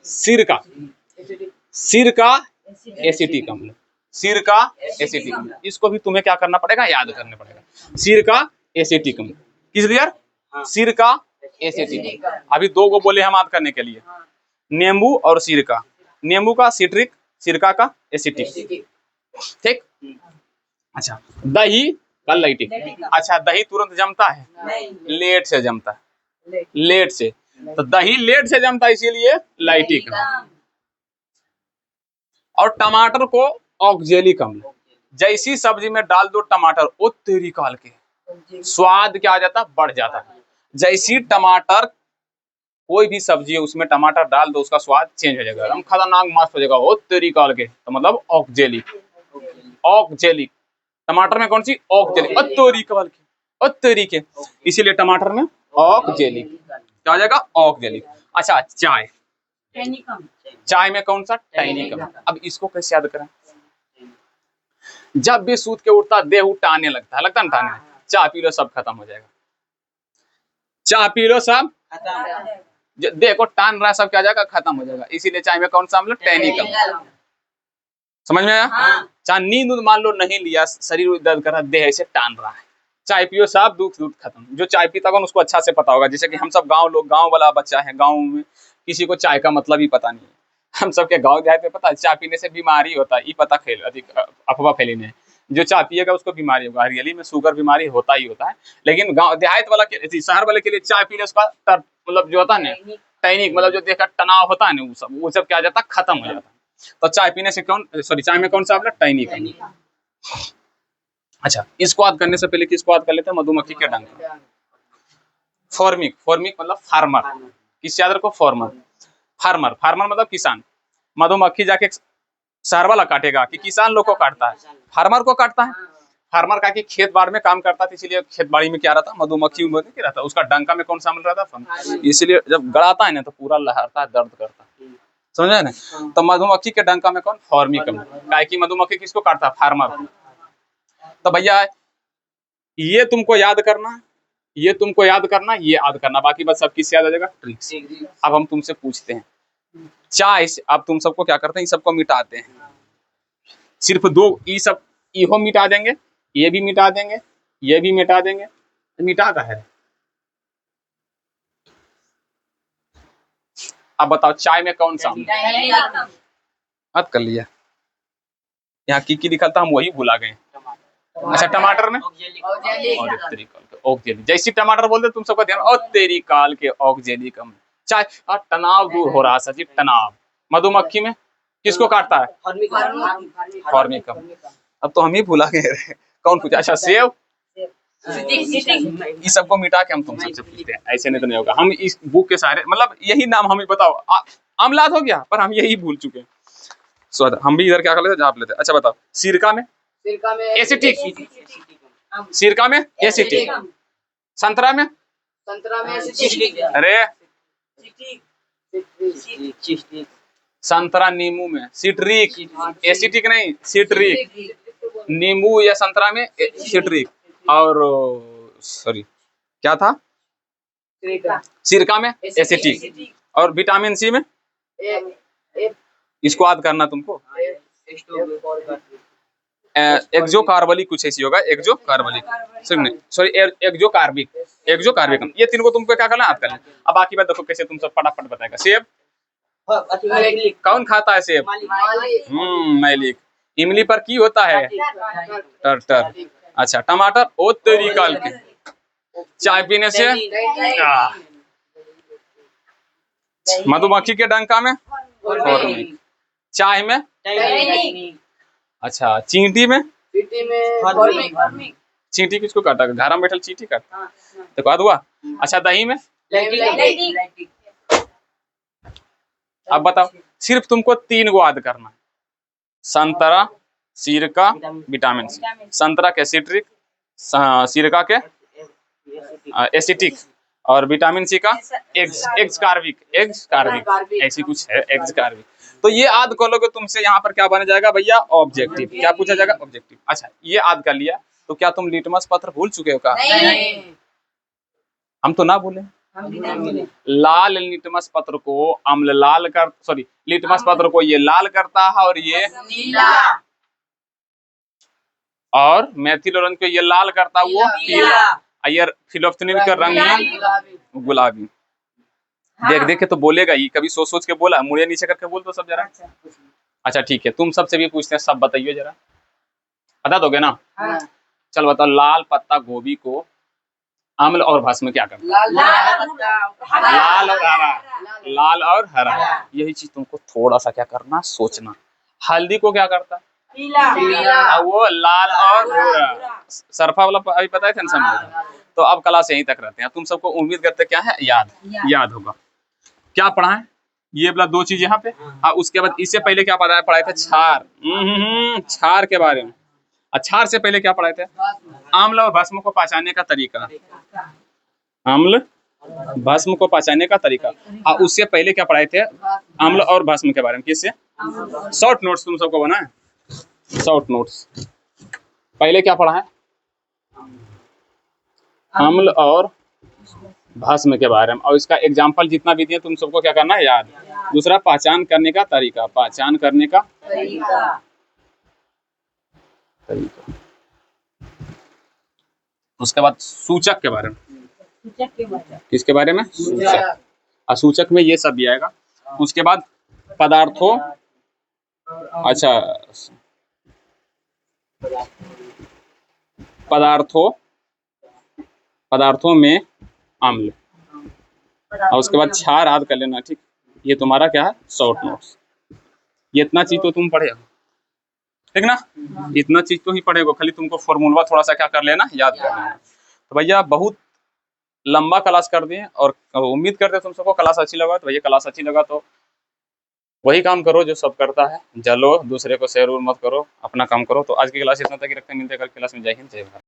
सिरका, सिरका एसिटिक अम्ल, सिरका एसिटिक अम्ल। इसको भी तुम्हें क्या करना पड़ेगा? याद करना पड़ेगा। सिरका एसिटिक अम्ल, किस लियर? सिरका एसिटिक। अभी दो को बोले हम याद करने के लिए, नींबू और सिरका। नींबू का सिट्रिक, सिरका का एसिटिक, ठीक। अच्छा, दही का लाइटिक। अच्छा, दही तुरंत जमता है? लेट से जमता है, लेट से। तो दही लेट से जमता है, इसीलिए लाइटिक। और टमाटर को ऑक्जेलिक अम्ल। जैसी सब्जी में डाल दो टमाटर, वो तेरी काल के स्वाद क्या आ जाता? बढ़ जाता है। जैसी टमाटर, कोई भी सब्जी है उसमें टमाटर डाल दो, उसका स्वाद चेंज हो जाएगा, एकदम खतरनाक मस्त हो जाएगा, वो तेरी काल के। तो मतलब ऑक्जेलिक, ऑक्जेलिक। टमाटर में कौन सी? ऑक्जेलिक, अत्तोरी काल के, अत्तोरी के। इसीलिए टमाटर में ऑक्जेलिक क्या हो जाएगा? ऑक्जेलिक। अच्छा, चाय, चाय में कौन सा? टैनिक अम्ल। अब इसको कैसे याद करें? जब भी सूत के उठता देह टाने लगता है, लगता है ना टाने, चाय पी लो सब खत्म हो जाएगा, चाय पी लो सब देह को टान रहा है, सब क्या जाएगा? खत्म हो जाएगा। इसीलिए चाय में कौन सा अम्ल? टैनिक अम्ल। समझ में आया? चाहे नींद मान लो नहीं लिया, शरीर दर्द कर रहा, देह ऐसे टान रहा है, चाय पियो साहब, दुख दुख खत्म। जो चाय पीता होगा उसको अच्छा से पता होगा। जैसे कि हम सब गांव लोग, गांव वाला बच्चा है, गांव में किसी को चाय का मतलब ही पता नहीं है। हम सबके गांव देहात में पता है चाय पीने से बीमारी होता है, ये पता खेल अधिक अफवाह फैली नहीं। जो चाय पिएगा उसको बीमारी होगा, रियली में शुगर बीमारी होता ही होता है। लेकिन गांव देहात वाला के, शहर वाले के लिए चाय पीने उसका मतलब जो होता है ना, टैनिक मतलब जो देह का तनाव होता है ना, वो सब क्या जाता है? खत्म हो जाता है। तो चाय पीने से कौन, सॉरी, चाय में कौन सा अम्ल? टैनिक अम्ल। अच्छा, इसको याद करने से पहले किसको याद कर लेते हैं? मधुमक्खी के डंक। फॉर्मिक, फॉर्मिक मतलब फार्मर। किस याद रखो? फॉर्मर, फार्मर, फार्मर मतलब किसान। मधुमक्खी जाके शहर वाला काटेगा कि किसान लोग को काटता है? फार्मर को काटता है। फार्मर का कि खेत बाड़ में काम करता था, इसीलिए खेत बाड़ी में क्या रहता? मधुमक्खी की रहता। उसका डंका में कौन सा अम्ल रहता? इसीलिए जब गड़ाता है ना तो पूरा लहरता है, दर्द करता है, समझे ना? तो मधुमक्खी के डंका में कौन? फॉर्मिक अम्ल। काहे कि मधुमक्खी किसको काटता है? फार्मर। तो भैया ये तुमको याद करना, ये तुमको याद करना, ये याद करना, बाकी बस सब किससे याद आ जाएगा? ट्रिक्स। अब हम तुमसे पूछते हैं, चाय से अब तुम सबको क्या करते हैं? इस सबको मिटाते हैं, सिर्फ दो ई सब, इहो मिटा देंगे, ये भी मिटा देंगे, ये भी मिटा देंगे। मिटा का है। अब बताओ चाय में कौन सा? हद कर लिया, यहाँ की लिखा था, हम वही भुला गए। अच्छा, टमाटर में ऑक्जेलिक। जैसी टमाटर बोलते तुम सबका ध्यान, और तेरी काल के ऑक्जेलिक अम्ल। चाय तनाव दूर हो रहा सचिव, तनाव। मधुमक्खी में किसको काटता है? फॉर्मिक अम्ल। अब तो हम ही भुला गए, कौन पूछा? अच्छा, सेब, इस सबको मिटा के हम तुम सबसे पूछते हैं, ऐसे नहीं तो नहीं होगा। हम इस बुक के सारे मतलब यही नाम हमें बताओ, अम्लात हो गया, पर हम यही भूल चुके हैं। स्वाद हम भी इधर क्या कर लेते, झाप लेते। अच्छा बताओ, सिरका में एसिटिक, सिरका में एसिटिक, संतरा में अरे संतरा, नींबू में सिट्रिक, एसिटिक नहीं सिट्रिक। नींबू या संतरा में सिट्रिक, और सॉरी क्या था? सिरका में एसिटिक, और विटामिन सी में इसको याद करना तुमको, एक्सोकार्बलिक कुछ ऐसी होगा, एक्सोकार्बलिक, सॉरी एक्सोकार्बिक, एक्सोकार्बिक। ये तीन को तुमको क्या करना? याद करना। अब बाकी बात देखो कैसे तुम सब फटाफट बताएगा। सेब कौन खाता है? सेब मैलिक। इमली पर की होता है? टर्टर। अच्छा, टमाटर ओ तेरी काल के, चाय पीने से मधुमक्खी के डंका में फॉर्मिक, चाय में अच्छा, चींटी में चींटी किसको काटा? घर में बैठल चींटी काटा, देखो याद हुआ। अच्छा, दही में अब बताओ, सिर्फ तुमको तीन को याद करना, संतरा, सिरका, विटामिन सी। संतरा के सिट्रिक, सिरका के एसिटिक, और विटामिन सी का एक्स कार्बिक, एक्स कार्बिक ऐसी कुछ है, एक्स कार्बिक। तो ये याद कर लोगे तुमसे यहाँ पर क्या बन जाएगा भैया, ऑब्जेक्टिव। क्या पूछा जाएगा, ऑब्जेक्टिव। अच्छा ये याद कर लिया, तो क्या तुम लिटमस पत्र भूल चुके हो? क्या हम तो ना भूले। लाल लिटमस पत्र को अम्ल लाल कर, सॉरी, लिटमस पत्र को ये लाल करता है और ये नीला, और मेथिल ऑरेंज को ये लाल करता है वो पीला, ये फिलोक्सिन का रंग है गुलाबी। देख देख के तो बोलेगा ही, कभी सोच सोच के बोला, मुड़े नीचे करके बोल दो सब जरा। अच्छा ठीक है, तुम सबसे भी पूछते हैं, सब बताइए जरा, बता दोगे ना? चल बताओ, लाल पत्ता गोभी को अम्ल और भस्म क्या करता है? लाल और हरा, लाल और हरा। यही चीज तुमको थोड़ा सा क्या करना, सोचना। हल्दी को क्या करता है? पीला। वो लाल और भूरा। सरफा वाला अभी पता थे ना समझ। तो अब क्लास यहीं तक रहते हैं। तुम सबको उम्मीद करते क्या है, याद होगा। क्या पढ़ा है? ये वाला दो चीज यहाँ पे, और उसके बाद इससे पहले क्या पढ़ाए थे? क्षार। क्षार के बारे में। क्षार से पहले क्या पढ़ाए थे? अम्ल और भस्म को पहचानने का तरीका। अम्ल भस्म को पहचानने का तरीका। और उससे पहले क्या पढ़ाए थे? अम्ल और भस्म के बारे में। किससे? शॉर्ट नोट्स तुम सबको बना है, शॉर्ट नोट्स। पहले क्या पढ़ा है? अम्ल और भस्म के बारे में, और इसका एग्जाम्पल जितना भी दिया तुम सबको क्या करना है, याद। दूसरा पहचान करने का तरीका, पहचान करने का तरीका। उसके बाद सूचक के बारे में। किसके बारे में? सूचक। और सूचक में ये सब भी आएगा। उसके बाद पदार्थों, अच्छा पदार्थों में अम्ल, और उसके बाद क्षार याद कर लेना, ठीक। ये तुम्हारा क्या है, शॉर्ट नोट्स। ये इतना चीज तो तुम पढ़े हो, ठीक ना? इतना चीज तो ही पढ़ेगो, खाली तुमको फॉर्मूला थोड़ा सा क्या कर लेना, याद कर लेना। तो भैया बहुत लंबा क्लास कर दिए, और उम्मीद करते हैं तुम सबको क्लास अच्छी लगा। तो भैया क्लास अच्छी लगा तो वही काम करो जो सब करता है, जलो दूसरे को शेयर मत करो, अपना काम करो। तो आज की क्लास इतना तक ही रखते हैं, मिलते हैं कल क्लास में। जय हिंद, जय भारत।